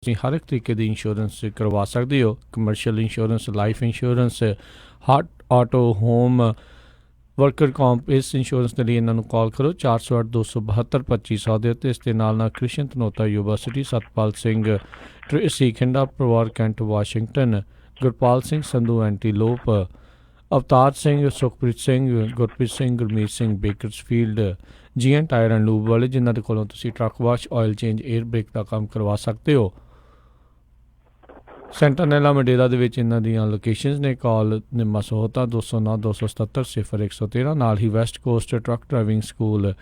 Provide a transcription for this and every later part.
ਤੁਸੀਂ ਹਰ ਇੱਕ ਤਰੀਕੇ ਦੀ ਇੰਸ਼ੋਰੈਂਸ ਕਰਵਾ ਸਕਦੇ ਹੋ। Commercial insurance, life insurance, heart, auto, home, worker comp. ਇਸ ਇੰਸ਼ੋਰੈਂਸ ਦੇ ਲਈ ਇਹਨਾਂ ਨੂੰ ਕਾਲ ਕਰੋ 408 272 2500 ਦੇ ਉੱਤੇ। ਇਸ ਦੇ ਨਾਲ ਕ੍ਰਿਸ਼ਨ ਧਨੋਤਾ ਯੂਨੀਵਰਸਿਟੀ, ਸਤਪਾਲ ਸਿੰਘ ਟ੍ਰੇਸੀ ਖਿੰਡਾ ਪਰਿਵਾਰ Kent Washington, Gurpal Singh Sandhu Antelope, Avtar Singh, Sukhpreet Singh, Gurpreet Singh, Gurmeet Singh Bakersfield, GN tire and lube ਵਾਲੇ, ਜਿਨ੍ਹਾਂ ਦੇ ਕੋਲੋਂ ਤੁਸੀਂ truck wash, oil change, air brake ਦਾ ਕੰਮ ਕਰਵਾ ਸਕਦੇ ਹੋ। ਸੈਂਟਰਨੈਲਾ ਮੰਡੇਰਾ ਦੇ ਵਿੱਚ ਇਹਨਾਂ ਦੀਆਂ ਲੋਕੇਸ਼ਨਸ ਨੇ। ਕਾਲ ਨਿੰਮਾ ਸਹੋਤਾ 209 277 0113। ਨਾਲ ਹੀ West Coast truck driving school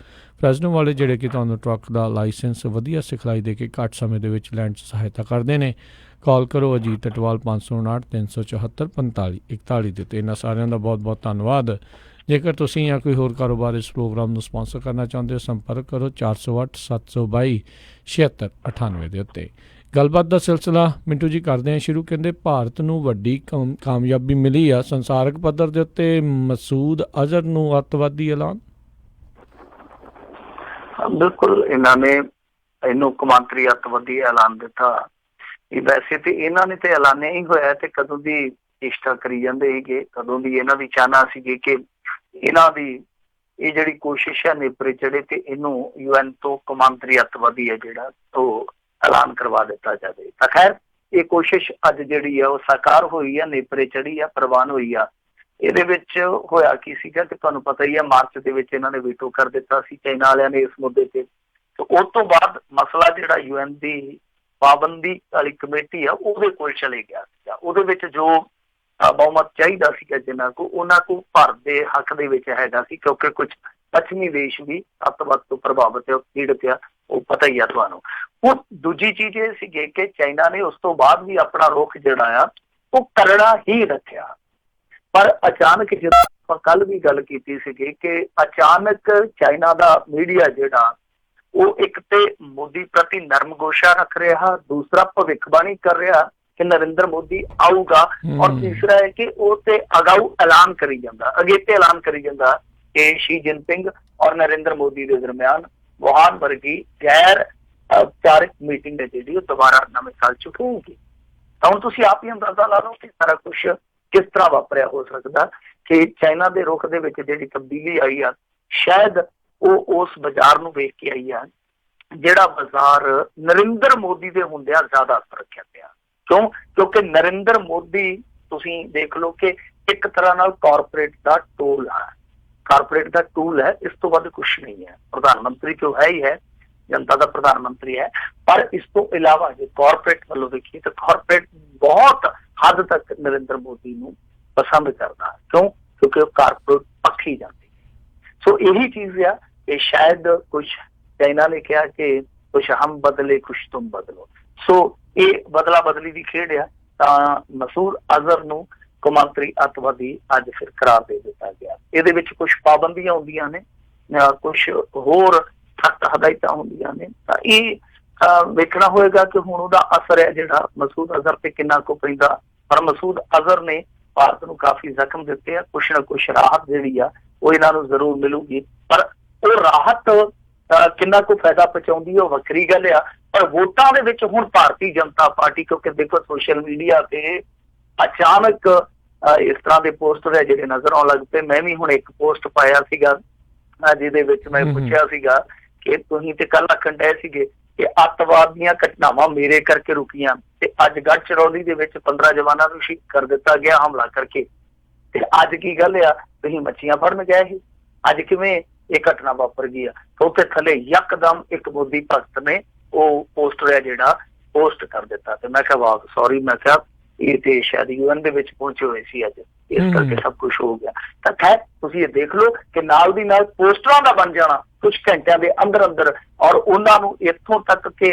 Fresno ਵਾਲੇ, ਜਿਹੜੇ ਕਿ ਤੁਹਾਨੂੰ ਟਰੱਕ ਦਾ ਲਾਇਸੈਂਸ ਵਧੀਆ ਸਿਖਲਾਈ ਦੇ ਕੇ ਘੱਟ ਸਮੇਂ ਦੇ ਵਿੱਚ ਲੈਣ 'ਚ ਸਹਾਇਤਾ ਕਰਦੇ ਨੇ। ਕਾਲ ਕਰੋ ਅਜੀਤ ਅਟਵਾਲ 559 374 45 41 ਦੇ ਉੱਤੇ। ਇਹਨਾਂ ਸਾਰਿਆਂ ਦਾ ਬਹੁਤ ਬਹੁਤ ਧੰਨਵਾਦ। ਜੇਕਰ ਤੁਸੀਂ ਜਾਂ ਕੋਈ ਹੋਰ ਕਾਰੋਬਾਰ ਇਸ ਪ੍ਰੋਗਰਾਮ ਨੂੰ ਸਪਾਂਸਰ ਕਰਨਾ ਚਾਹੁੰਦੇ ਹੋ, ਸੰਪਰਕ ਕਰੋ 408 722 7698 ਦੇ ਉੱਤੇ। ਗੱਲਬਾਤ ਦਾ ਸਿਲਸਿਲਾ ਮਿੰਟੂ ਜੀ ਕਰਦੇ ਹਾਂ ਸ਼ੁਰੂ। ਕਹਿੰਦੇ ਭਾਰਤ ਨੂੰ ਵੱਡੀ ਕਾਮਯਾਬੀ ਮਿਲੀ ਆ ਸੰਸਾਰਕ ਪੱਧਰ ਦੇ ਉੱਤੇ, ਮਸੂਦ ਅਜ਼ਹਰ ਨੂੰ ਅੱਤਵਾਦੀ ਐਲਾਨ। ਬਿਲਕੁਲ, ਇਹਨਾਂ ਨੇ ਇਹਨੂੰ ਕੌਮਾਂਤਰੀ ਅੱਤਵਾਦੀ ਐਲਾਨ ਦਿੱਤਾ। ਵੈਸੇ ਤੇ ਇਹਨਾਂ ਨੇ ਤੇ ਐਲਾਨਿਆ ਹੀ ਹੋਇਆ ਤੇ ਕਦੋਂ ਦੀ ਚੇਸ਼ਟਾ ਕਰੀ ਜਾਂਦੇ ਸੀਗੇ, ਕਦੋਂ ਦੀ ਇਹਨਾਂ ਦੀ ਚਾਹਨਾ ਸੀਗੀ ਕਿ ਇਹਨਾਂ ਦੀ ਇਹ ਜਿਹੜੀ ਕੋਸ਼ਿਸ਼ ਹੈ ਨੇਪਰੇ ਚੜੇ ਤੇ ਇਹਨੂੰ UN ਤੋਂ ਕੌਮਾਂਤਰੀ ਅੱਤਵਾਦੀ ਹੈ ਜਿਹੜਾ ਉਹ ਐਲਾਨ ਕਰਵਾ ਦਿੱਤਾ ਜਾਵੇ। ਤਾਂ ਖੈਰ ਇਹ ਕੋਸ਼ਿਸ਼ ਅੱਜ ਜਿਹੜੀ ਆ ਉਹ ਸਾਕਾਰ ਹੋਈ ਆ, ਨੇਪਰੇ ਚੜੀ ਆ, ਪ੍ਰਵਾਨ ਹੋਈ ਆ। ਇਹਦੇ ਵਿੱਚ ਹੋਇਆ ਕੀ ਸੀਗਾ ਕਿ ਤੁਹਾਨੂੰ ਪਤਾ ਹੀ ਆ, ਮਾਰਚ ਦੇ ਵਿੱਚ ਇਹਨਾਂ ਨੇ ਵੀਟੋ ਕਰ ਦਿੱਤਾ ਸੀ ਚਾਈਨਾ ਵਾਲਿਆਂ ਨੇ ਇਸ ਮੁੱਦੇ ਤੇ। ਉਸ ਤੋਂ ਬਾਅਦ ਮਸਲਾ ਜਿਹੜਾ UN ਦੀ ਪਾਬੰਦੀ ਵਾਲੀ ਕਮੇਟੀ ਆ ਉਹਦੇ ਕੋਲ ਚਲੇ ਗਿਆ ਸੀਗਾ। ਉਹਦੇ ਵਿੱਚ ਜੋ ਬਹੁਮਤ ਚਾਹੀਦਾ ਸੀਗਾ ਜਿਨ੍ਹਾਂ ਕੋਲ, ਉਹਨਾਂ ਕੋਲ ਭਾਰਤ ਦੇ ਹੱਕ ਦੇ ਵਿੱਚ ਹੈਗਾ ਸੀ, ਕਿਉਂਕਿ ਕੁਝ ਪੱਛਮੀ ਦੇਸ਼ ਵੀ ਅੱਤਵਾਦ ਤੋਂ ਪ੍ਰਭਾਵਿਤ ਪੀੜਤ ਆ, ਉਹ ਪਤਾ ਹੀ ਆ ਤੁਹਾਨੂੰ। ਹੁਣ ਦੂਜੀ ਚੀਜ਼ ਇਹ ਸੀਗੀ ਕਿ ਚਾਈਨਾ ਨੇ ਉਸ ਤੋਂ ਬਾਅਦ ਵੀ ਆਪਣਾ ਰੁਖ ਜਿਹੜਾ ਆ ਉਹ ਕਰੜਾ ਹੀ ਰੱਖਿਆ। ਪਰ ਅਚਾਨਕ ਜਦੋਂ ਆਪਾਂ ਕੱਲ ਵੀ ਗੱਲ ਕੀਤੀ ਸੀਗੀ ਕਿ ਅਚਾਨਕ ਚਾਈਨਾ ਦਾ ਮੀਡੀਆ ਜਿਹੜਾ ਉਹ ਇੱਕ ਤੇ ਮੋਦੀ ਪ੍ਰਤੀ ਨਰਮ ਗੋਸ਼ਾ ਰੱਖ ਰਿਹਾ, ਦੂਸਰਾ ਭਵਿੱਖਬਾਣੀ ਕਰ ਰਿਹਾ ਕਿ ਨਰਿੰਦਰ ਮੋਦੀ ਆਊਗਾ, ਔਰ ਤੀਸਰਾ ਹੈ ਕਿ ਉਹ ਤੇ ਅਗਾਊ ਐਲਾਨ ਕਰੀ ਜਾਂਦਾ, ਅਗੇਤੇ ਐਲਾਨ ਕਰੀ ਜਾਂਦਾ ਕਿ ਸ਼ੀ ਜਿਨਪਿੰਗ ਔਰ ਨਰਿੰਦਰ ਮੋਦੀ ਦੇ ਦਰਮਿਆਨ ਵੁਹਾਨ ਵਰਗੀ ਗੈਰ ਔਪਚਾਰਿਕ ਮੀਟਿੰਗ ਹੈ ਜਿਹੜੀ ਉਹ ਦੁਬਾਰਾ ਨਵੇਂ ਸਾਲ ਚ ਹੋਊਗੀ। ਤਾਂ ਹੁਣ ਤੁਸੀਂ ਆਪ ਹੀ ਅੰਦਾਜ਼ਾ ਲਾ ਲਓ ਕਿ ਸਾਰਾ ਕੁਛ ਕਿਸ ਤਰ੍ਹਾਂ ਵਾਪਰਿਆ ਹੋ ਸਕਦਾ ਕਿ ਚਾਈਨਾ ਦੇ ਰੁਖ ਦੇ ਵਿੱਚ ਜਿਹੜੀ ਤਬਦੀਲੀ ਆਈ ਆ, ਸ਼ਾਇਦ ਉਹ ਉਸ ਬਾਜ਼ਾਰ ਨੂੰ ਵੇਖ ਕੇ ਆਈ ਆ ਜਿਹੜਾ ਬਾਜ਼ਾਰ ਨਰਿੰਦਰ ਮੋਦੀ ਦੇ ਹੁੰਦਿਆਂ ਜ਼ਿਆਦਾ ਸੁਰੱਖਿਅਤ ਪਿਆ। ਕਿਉਂਕਿ ਨਰਿੰਦਰ ਮੋਦੀ ਤੁਸੀਂ ਦੇਖ ਲਓ ਕਿ ਇੱਕ ਤਰ੍ਹਾਂ ਨਾਲ ਕਾਰਪੋਰੇਟ ਦਾ ਟੂਲ ਹੈ, ਕਾਰਪੋਰੇਟ ਦਾ ਟੂਲ ਹੈ, ਇਸ ਤੋਂ ਵੱਧ ਕੁਛ ਨਹੀਂ ਹੈ। ਪ੍ਰਧਾਨ ਮੰਤਰੀ ਕਿਉਂ ਹੈ ਹੀ ਹੈ, ਜਨਤਾ ਦਾ ਪ੍ਰਧਾਨ ਮੰਤਰੀ ਹੈ, ਪਰ ਇਸ ਤੋਂ ਇਲਾਵਾ ਜੇ ਕਾਰਪੋਰੇਟ ਵੱਲੋਂ ਦੇਖੀਏ ਤਾਂ ਕਾਰਪੋਰੇਟ ਬਹੁਤ ਹੱਦ ਤੱਕ ਨਰਿੰਦਰ ਮੋਦੀ ਨੂੰ ਪਸੰਦ ਕਰਦਾ। ਕਿਉਂਕਿ ਉਹ ਕਾਰਪੋਰੇਟ ਪੱਖੀ ਜਾਂਦੀ ਹੈ। ਸੋ ਇਹੀ ਚੀਜ਼ ਆ ਕਿ ਸ਼ਾਇਦ ਕੁਛ ਚਾਈਨਾ ਨੇ ਕਿਹਾ ਕਿ ਕੁਛ ਹਮ ਬਦਲੇ ਕੁਛ ਤੁਮ ਬਦਲੋ। ਸੋ ਇਹ ਬਦਲਾ ਬਦਲੀ ਦੀ ਖੇਡ ਆ। ਤਾਂ ਮਸੂਦ ਅਜ਼ਹਰ ਨੂੰ ਕੌਮਾਂਤਰੀ ਅੱਤਵਾਦੀ ਅੱਜ ਫਿਰ ਕਰਾਰ ਦੇ ਦਿੱਤਾ ਗਿਆ। ਇਹਦੇ ਵਿੱਚ ਕੁਛ ਪਾਬੰਦੀਆਂ ਹੁੰਦੀਆਂ ਨੇ, ਕੁਛ ਹੋਰ ਸਖਤ ਹਦਾਇਤਾਂ ਹੁੰਦੀਆਂ ਨੇ। ਤਾਂ ਇਹ ਵੇਖਣਾ ਹੋਏਗਾ ਕਿ ਹੁਣ ਉਹਦਾ ਅਸਰ ਹੈ ਜਿਹੜਾ ਮਸੂਦ ਅਜ਼ਹਰ ਤੇ ਕਿੰਨਾ ਕੁ ਪੈਂਦਾ। ਪਰ ਮਸੂਦ ਅਜ਼ਹਰ ਨੇ ਭਾਰਤ ਨੂੰ ਕਾਫੀ ਜ਼ਖਮ ਦਿੱਤੇ ਆ, ਕੁਛ ਨਾ ਕੁਛ ਰਾਹਤ ਜਿਹੜੀ ਆ ਉਹ ਇਹਨਾਂ ਨੂੰ ਜ਼ਰੂਰ ਮਿਲੂਗੀ। ਪਰ ਉਹ ਰਾਹਤ ਕਿੰਨਾ ਕੁ ਫਾਇਦਾ ਪਹੁੰਚਾਉਂਦੀ ਉਹ ਵੱਖਰੀ ਗੱਲ ਆ। ਪਰ ਵੋਟਾਂ ਦੇ ਵਿੱਚ ਹੁਣ ਭਾਰਤੀ ਜਨਤਾ ਪਾਰਟੀ, ਕਿਉਂਕਿ ਦੇਖੋ ਸੋਸ਼ਲ ਮੀਡੀਆ ਤੇ ਅਚਾਨਕ ਇਸ ਤਰ੍ਹਾਂ ਦੇ ਪੋਸਟਰ ਹੈ ਜਿਹੜੇ ਨਜ਼ਰ ਆਉਣ ਲੱਗ ਪਏ। ਮੈਂ ਵੀ ਹੁਣ ਇੱਕ ਪੋਸਟ ਪਾਇਆ ਸੀਗਾ ਜਿਹਦੇ ਵਿੱਚ ਮੈਂ ਪੁੱਛਿਆ ਸੀਗਾ ਕਿ ਤੁਸੀਂ ਤੇ ਕੱਲ ਆਖਣ ਡਏ ਸੀਗੇ ਕਿ ਅੱਤਵਾਦ ਦੀਆਂ ਘਟਨਾਵਾਂ ਮੇਰੇ ਕਰਕੇ ਰੁਕੀਆਂ, ਤੇ ਅੱਜ ਗੜ੍ਹਚਰੌਲੀ ਦੇ ਵਿੱਚ 15 ਜਵਾਨਾਂ ਨੂੰ ਸ਼ਹੀਦ ਕਰ ਦਿੱਤਾ ਗਿਆ ਹਮਲਾ ਕਰਕੇ। ਤੇ ਅੱਜ ਕੀ ਗੱਲ ਆ, ਤੁਸੀਂ ਮੱਛੀਆਂ ਫੜਨ ਗਏ ਸੀ, ਅੱਜ ਕਿਵੇਂ ਇਹ ਘਟਨਾ ਵਾਪਰ ਗਈ ਆ? ਉੱਥੇ ਥੱਲੇ ਯਕਦਮ ਇੱਕ ਮੋਦੀ ਭਗਤ ਨੇ ਉਹ ਪੋਸਟਰ ਹੈ ਜਿਹੜਾ ਪੋਸਟ ਕਰ ਦਿੱਤਾ। ਤੇ ਮੈਂ ਕਿਹਾ ਵਾਹ ਸੌਰੀ, ਮੈਂ ਕਿਹਾ ਇਹ ਤੇ ਸ਼ਾਇਦ UN ਦੇ ਵਿੱਚ ਪਹੁੰਚੇ ਹੋਏ ਸੀ ਅੱਜ, ਇਸ ਕਰਕੇ ਸਭ ਕੁਛ ਹੋ ਗਿਆ। ਤਾਂ ਖੈਰ ਤੁਸੀਂ ਇਹ ਦੇਖ ਲਓ ਕਿ ਨਾਲ ਦੀ ਨਾਲ ਪੋਸਟਰਾਂ ਦਾ ਬਣ ਜਾਣਾ ਕੁਛ ਘੰਟਿਆਂ ਦੇ ਅੰਦਰ ਅੰਦਰ, ਔਰ ਉਹਨਾਂ ਨੂੰ ਇੱਥੋਂ ਤੱਕ ਕਿ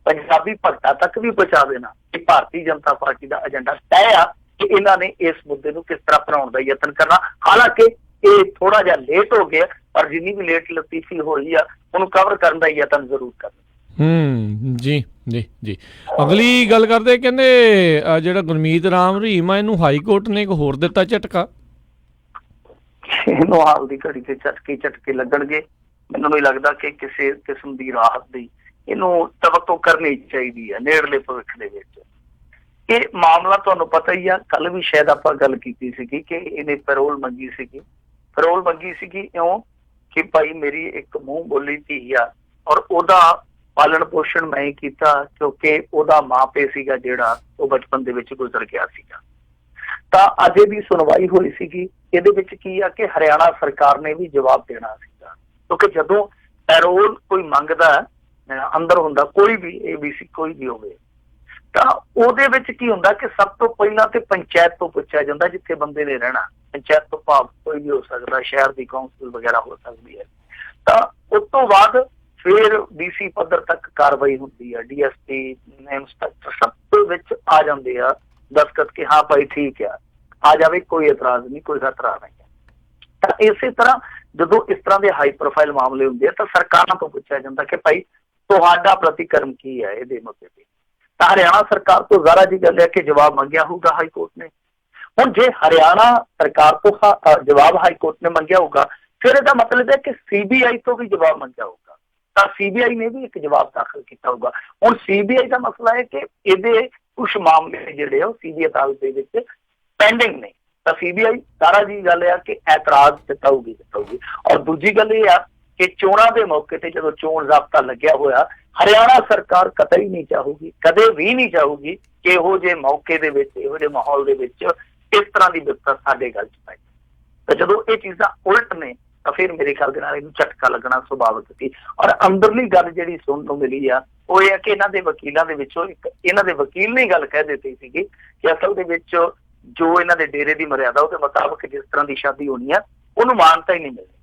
ਪੰਜਾਬੀ ਭਗਤਾਂ ਤੱਕ ਵੀ ਪਹੁੰਚਾ ਦੇਣਾ ਕਿ ਭਾਰਤੀ ਜਨਤਾ ਪਾਰਟੀ ਦਾ ਏਜੰਡਾ ਤੈਅ ਆ ਕਿ ਇਹਨਾਂ ਨੇ ਇਸ ਮੁੱਦੇ ਨੂੰ ਕਿਸ ਤਰ੍ਹਾਂ ਬਣਾਉਣ ਦਾ ਯਤਨ ਕਰਨਾ। ਹਾਲਾਂਕਿ ਇਹ ਥੋੜਾ ਜਿਹਾ ਲੇਟ ਹੋ ਗਿਆ, ਪਰ ਜਿੰਨੀ ਵੀ ਲੇਟ ਲਤੀਫੀ ਹੋਈ ਆ ਉਹਨੂੰ ਕਵਰ ਕਰਨ ਦਾ ਯਤਨ ਜ਼ਰੂਰ ਕਰਨਾ। ਜੀ ਜੀ ਜੀ। ਅਗਲੀ ਗੱਲ ਕਰਦੇ, ਕਹਿੰਦੇ ਜਿਹੜਾ ਗੁਰਮੀਤ ਰਾਮ ਰਹੀਮ ਆ ਇਹਨੂੰ ਹਾਈ ਕੋਰਟ ਨੇ ਇੱਕ ਹੋਰ ਦਿੱਤਾ ਝਟਕਾ। ਇਹਨੂੰ ਹਾਲ ਦੀ ਘੜੀ ਤੇ ਝਟਕੇ ਲੱਗਣਗੇ। ਮੈਨੂੰ ਨਹੀਂ ਲੱਗਦਾ ਕਿ ਕਿਸੇ ਕਿਸਮ ਦੀ ਰਾਹਤ ਦੀ ਇਹਨੂੰ ਤਵੱਕੋ ਕਰਨੀ ਚਾਹੀਦੀ ਹੈ ਨੇੜਲੇ ਭਵਿੱਖ ਦੇ ਵਿੱਚ। ਇਹ ਮਾਮਲਾ ਤੁਹਾਨੂੰ ਪਤਾ ਹੀ ਆ, ਕੱਲ ਵੀ ਸ਼ਾਇਦ ਆਪਾਂ ਗੱਲ ਕੀਤੀ ਸੀਗੀ ਕਿ ਇਹਨੇ ਪੈਰੋਲ ਮੰਗੀ ਸੀਗੀ। ਪੈਰੋਲ ਮੰਗੀ ਸੀਗੀ ਕਿਉਂ ਕਿ ਭਾਈ ਮੇਰੀ ਇੱਕ ਮੂੰਹ ਬੋਲੀ ਧੀ ਆ ਔਰ ਉਹਦਾ ਪਾਲਣ ਪੋਸ਼ਣ ਮੈਂ ਹੀ ਕੀਤਾ, ਕਿਉਂਕਿ ਉਹਦਾ ਮਾਂ ਪਿਓ ਸੀਗਾ ਜਿਹੜਾ ਉਹ ਬਚਪਨ ਦੇ ਵਿੱਚ ਗੁਜ਼ਰ ਗਿਆ ਸੀਗਾ। ਤਾਂ ਅੱਜ ਦੀ ਸੁਣਵਾਈ ਹੋਈ ਸੀਗੀ। ਇਹਦੇ ਵਿੱਚ ਕੀ ਆ ਕਿ ਹਰਿਆਣਾ ਸਰਕਾਰ ਨੇ ਵੀ ਜਵਾਬ ਦੇਣਾ ਸੀਗਾ, ਕਿਉਂਕਿ ਜਦੋਂ ਪੈਰੋਲ ਕੋਈ ਮੰਗਦਾ ਅੰਦਰ ਹੁੰਦਾ, ਕੋਈ ਵੀ ABC ਕੋਈ ਵੀ ਹੋਵੇ, ਤਾਂ ਉਹਦੇ ਵਿੱਚ ਕੀ ਹੁੰਦਾ ਕਿ ਸਭ ਤੋਂ ਪਹਿਲਾਂ ਤੇ ਪੰਚਾਇਤ ਤੋਂ ਪੁੱਛਿਆ ਜਾਂਦਾ ਜਿੱਥੇ ਬੰਦੇ ਨੇ ਰਹਿਣਾ। ਪੰਚਾਇਤ ਤੋਂ ਭਾਵ ਕੋਈ ਵੀ ਹੋ ਸਕਦਾ, ਸ਼ਹਿਰ ਦੀ ਕੌਂਸਲ ਵਗੈਰਾ ਹੋ ਸਕਦੀ ਹੈ। ਤਾਂ ਉਸ ਤੋਂ ਬਾਅਦ ਫਿਰ DC ਪੱਧਰ ਤੱਕ ਕਾਰਵਾਈ ਹੁੰਦੀ ਹੈ। DSP ਇੰਸਪੈਕਟਰ ਸਭ ਤੋਂ ਵਿੱਚ ਆ ਜਾਂਦੇ ਆ ਦਸਤਖਤ ਕਿ ਹਾਂ ਭਾਈ ਠੀਕ ਆ ਜਾਵੇ, ਕੋਈ ਇਤਰਾਜ਼ ਨਹੀਂ, ਕੋਈ ਖਤਰਾ ਨਹੀਂ ਹੈ। ਤਾਂ ਇਸੇ ਤਰ੍ਹਾਂ ਜਦੋਂ ਇਸ ਤਰ੍ਹਾਂ ਦੇ ਹਾਈ ਪ੍ਰੋਫਾਈਲ ਮਾਮਲੇ ਹੁੰਦੇ ਆ ਤਾਂ ਸਰਕਾਰਾਂ ਤੋਂ ਪੁੱਛਿਆ ਜਾਂਦਾ ਕਿ ਭਾਈ ਤੁਹਾਡਾ ਪ੍ਰਤੀਕਰਮ ਕੀ ਹੈ ਇਹਦੇ ਮੁੱਦੇ ਤੇ। ਤਾਂ ਹਰਿਆਣਾ ਸਰਕਾਰ ਤੋਂ ਜ਼ਾਰਾ ਜੀ ਗੱਲ ਹੈ ਕਿ ਜਵਾਬ ਮੰਗਿਆ ਹੋਊਗਾ ਹਾਈ ਕੋਰਟ ਨੇ। ਹੁਣ ਜੇ ਹਰਿਆਣਾ ਸਰਕਾਰ ਤੋਂ ਜਵਾਬ ਹਾਈ ਕੋਰਟ ਨੇ ਮੰਗਿਆ ਹੋਊਗਾ, ਫਿਰ ਇਹਦਾ ਮਤਲਬ ਹੈ ਕਿ CBI ਤੋਂ ਵੀ ਜਵਾਬ ਮੰਗਿਆ ਹੋਊਗਾ, ਤਾਂ CBI ਨੇ ਵੀ ਇੱਕ ਜਵਾਬ ਦਾਖਲ ਕੀਤਾ ਹੋਊਗਾ। ਹੁਣ CBI ਦਾ ਮਸਲਾ ਹੈ ਕਿ ਇਹਦੇ ਕੁਛ ਮਾਮਲੇ ਜਿਹੜੇ ਆ ਉਹ CBI ਅਦਾਲਤ ਦੇ ਵਿੱਚ ਪੈਂਡਿੰਗ ਨੇ, ਤਾਂ CBI ਸਾਰਾ ਜੀ ਗੱਲ ਆ ਕਿ ਐਤਰਾਜ਼ ਜਤਾਊਗੀ। ਔਰ ਦੂਜੀ ਗੱਲ ਇਹ ਆ ਕਿ ਚੋਣਾਂ ਦੇ ਮੌਕੇ ਤੇ ਜਦੋਂ ਚੋਣ ਜ਼ਾਬਤਾ ਲੱਗਿਆ ਹੋਇਆ, ਹਰਿਆਣਾ ਸਰਕਾਰ ਕਤਈ ਨਹੀਂ ਚਾਹੂਗੀ, ਕਦੇ ਵੀ ਨਹੀਂ ਚਾਹੂਗੀ ਕਿ ਇਹੋ ਜਿਹੇ ਮੌਕੇ ਦੇ ਵਿੱਚ, ਇਹੋ ਜਿਹੇ ਮਾਹੌਲ ਦੇ ਵਿੱਚ ਇਸ ਤਰ੍ਹਾਂ ਦੀ ਵਿਪਤਾ ਸਾਡੇ ਗੱਲ 'ਚ ਪੈ। ਤਾਂ ਜਦੋਂ ਇਹ ਚੀਜ਼ਾਂ ਉਲਟ ਨੇ ਤਾਂ ਫਿਰ ਮੇਰੇ ਖਿਆਲ ਦੇ ਨਾਲ ਇਹਨੂੰ ਝਟਕਾ ਲੱਗਣਾ ਸੁਭਾਵਿਕ ਸੀ। ਔਰ ਅੰਦਰਲੀ ਗੱਲ ਜਿਹੜੀ ਸੁਣਨ ਨੂੰ ਮਿਲੀ ਆ ਉਹ ਇਹ ਹੈ ਕਿ ਇਹਨਾਂ ਦੇ ਵਕੀਲਾਂ ਦੇ ਵਿੱਚੋਂ ਇਹਨਾਂ ਦੇ ਵਕੀਲ ਨੇ ਗੱਲ ਕਹਿ ਦਿੱਤੀ ਸੀਗੀ ਕਿ ਅਸਲ ਦੇ ਵਿੱਚ ਜੋ ਇਹਨਾਂ ਦੇ ਡੇਰੇ ਦੀ ਮਰਿਆਦਾ ਉਹਦੇ ਮੁਤਾਬਕ ਜਿਸ ਤਰ੍ਹਾਂ ਦੀ ਸ਼ਾਦੀ ਹੋਣੀ ਆ ਉਹਨੂੰ ਮਾਨਤਾ ਹੀ ਨਹੀਂ ਮਿਲਣੀ।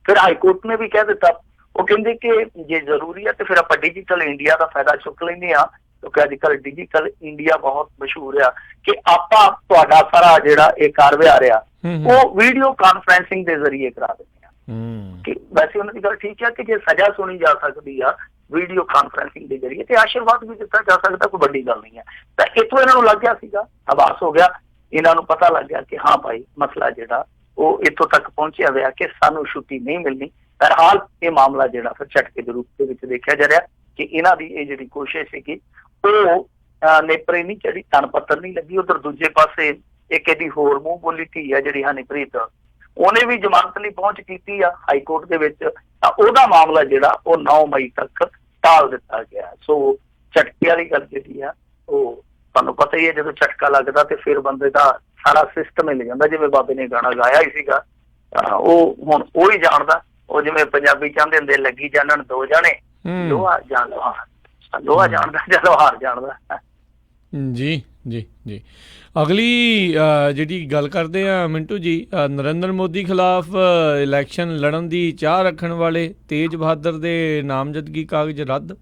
ਫਿਰ ਹਾਈ ਕੋਰਟ ਨੇ ਵੀ ਕਹਿ ਦਿੱਤਾ, ਉਹ ਕਹਿੰਦੇ ਕਿ ਜੇ ਜ਼ਰੂਰੀ ਹੈ ਤੇ ਫਿਰ ਆਪਾਂ ਡਿਜੀਟਲ ਇੰਡੀਆ ਦਾ ਫਾਇਦਾ ਚੁੱਕ ਲੈਂਦੇ ਆ, ਕਿਉਂਕਿ ਅੱਜ ਕੱਲ੍ਹ ਡਿਜੀਟਲ ਇੰਡੀਆ ਬਹੁਤ ਮਸ਼ਹੂਰ ਆ ਕਿ ਆਪਾਂ ਤੁਹਾਡਾ ਸਾਰਾ ਜਿਹੜਾ ਇਹ ਕਾਰ ਵਿਹਾਰ ਆ ਉਹ ਵੀਡੀਓ ਕਾਨਫਰੰਸਿੰਗ ਦੇ ਜ਼ਰੀਏ ਕਰਾ ਦਿੰਦੇ ਆ। ਕਿ ਵੈਸੇ ਉਹਨਾਂ ਦੀ ਗੱਲ ਠੀਕ ਹੈ ਕਿ ਜੇ ਸਜ਼ਾ ਸੁਣੀ ਜਾ ਸਕਦੀ ਆ ਵੀਡੀਓ ਕਾਨਫਰੰਸਿੰਗ ਦੇ ਜ਼ਰੀਏ ਤੇ ਆਸ਼ੀਰਵਾਦ ਵੀ ਦਿੱਤਾ ਜਾ ਸਕਦਾ, ਕੋਈ ਵੱਡੀ ਗੱਲ ਨਹੀਂ ਹੈ। ਤਾਂ ਇੱਥੋਂ ਇਹਨਾਂ ਨੂੰ ਲੱਗ ਗਿਆ ਸੀਗਾ, ਆਭਾਸ ਹੋ ਗਿਆ, ਇਹਨਾਂ ਨੂੰ ਪਤਾ ਲੱਗ ਗਿਆ ਕਿ ਹਾਂ ਭਾਈ ਮਸਲਾ ਜਿਹੜਾ ਉਹ ਇੱਥੋਂ ਤੱਕ ਪਹੁੰਚਿਆ ਹੋਇਆ ਕਿ ਸਾਨੂੰ ਛੁੱਟੀ ਨਹੀਂ ਮਿਲਣੀ। ਬਹਰਹਾਲ ਇਹ ਮਾਮਲਾ ਜਿਹੜਾ ਫਿਰ ਝਟਕੇ ਦੇ ਰੂਪ ਦੇ ਵਿੱਚ ਦੇਖਿਆ ਜਾ ਰਿਹਾ ਕਿ ਇਹਨਾਂ ਦੀ ਇਹ ਜਿਹੜੀ ਕੋਸ਼ਿਸ਼ ਸੀਗੀ ਉਹ ਨੇਪਰੇ ਨਹੀਂ ਚੜੀ, ਧਨ ਪੱਤਰ ਨਹੀਂ ਲੱਗੀ। ਉਧਰ ਦੂਜੇ ਪਾਸੇ ਇੱਕ ਇਹਦੀ ਹੋਰ ਮੂੰਹ ਬੋਲੀ ਧੀ ਆ ਜਿਹੜੀ ਹਨੀਪ੍ਰੀਤ, ਉਹਨੇ ਵੀ ਜ਼ਮਾਨਤ ਲਈ ਪਹੁੰਚ ਕੀਤੀ ਆ ਹਾਈ ਕੋਰਟ ਦੇ ਵਿੱਚ, ਤਾਂ ਉਹਦਾ ਮਾਮਲਾ ਜਿਹੜਾ ਉਹ 9 ਮਈ ਤੱਕ ਟਾਲ ਦਿੱਤਾ ਗਿਆ। ਸੋ ਝਟਕੇ ਵਾਲੀ ਗੱਲ ਜਿਹੜੀ ਆ ਉਹ ਤੁਹਾਨੂੰ ਪਤਾ ਹੀ ਹੈ, ਜਦੋਂ ਝਟਕਾ ਲੱਗਦਾ ਤੇ ਫਿਰ ਬੰਦੇ ਦਾ ਸਾਰਾ ਸਿਸਟਮ ਹੀ ਲੈ ਜਾਂਦਾ। ਜਿਵੇਂ ਬਾਬੇ ਨੇ ਗਾਣਾ ਗਾਇਆ ਹੀ ਸੀਗਾ, ਉਹ ਹੁਣ ਉਹ ਹੀ ਜਾਣਦਾ। ਉਹ ਜਿਵੇਂ ਪੰਜਾਬੀ ਚਾਹੁੰਦੇ ਹੁੰਦੇ ਲੱਗੀ ਜਾਣਨ ਦੋ ਜਾਣੇ, ਲੋਹਾ ਜਾਣ ਲੋਹਾ ਜਾਣਦਾ ਜਾਂ ਲੋਹਾਰ ਜਾਣਦਾ। ਜੀ ਜੀ ਜੀ ਅਗਲੀ ਜਿਹੜੀ ਗੱਲ ਕਰਦੇ ਆ ਮਿੰਟੂ ਜੀ, ਨਰਿੰਦਰ ਮੋਦੀ ਖਿਲਾਫ ਇਲੈਕਸ਼ਨ ਲੜਨ ਦੀ ਚਾਹ ਰੱਖਣ ਵਾਲੇ ਤੇਜ ਬਹਾਦਰ ਦੇ ਨਾਮਜ਼ਦਗੀ ਕਾਗਜ਼ ਰੱਦ।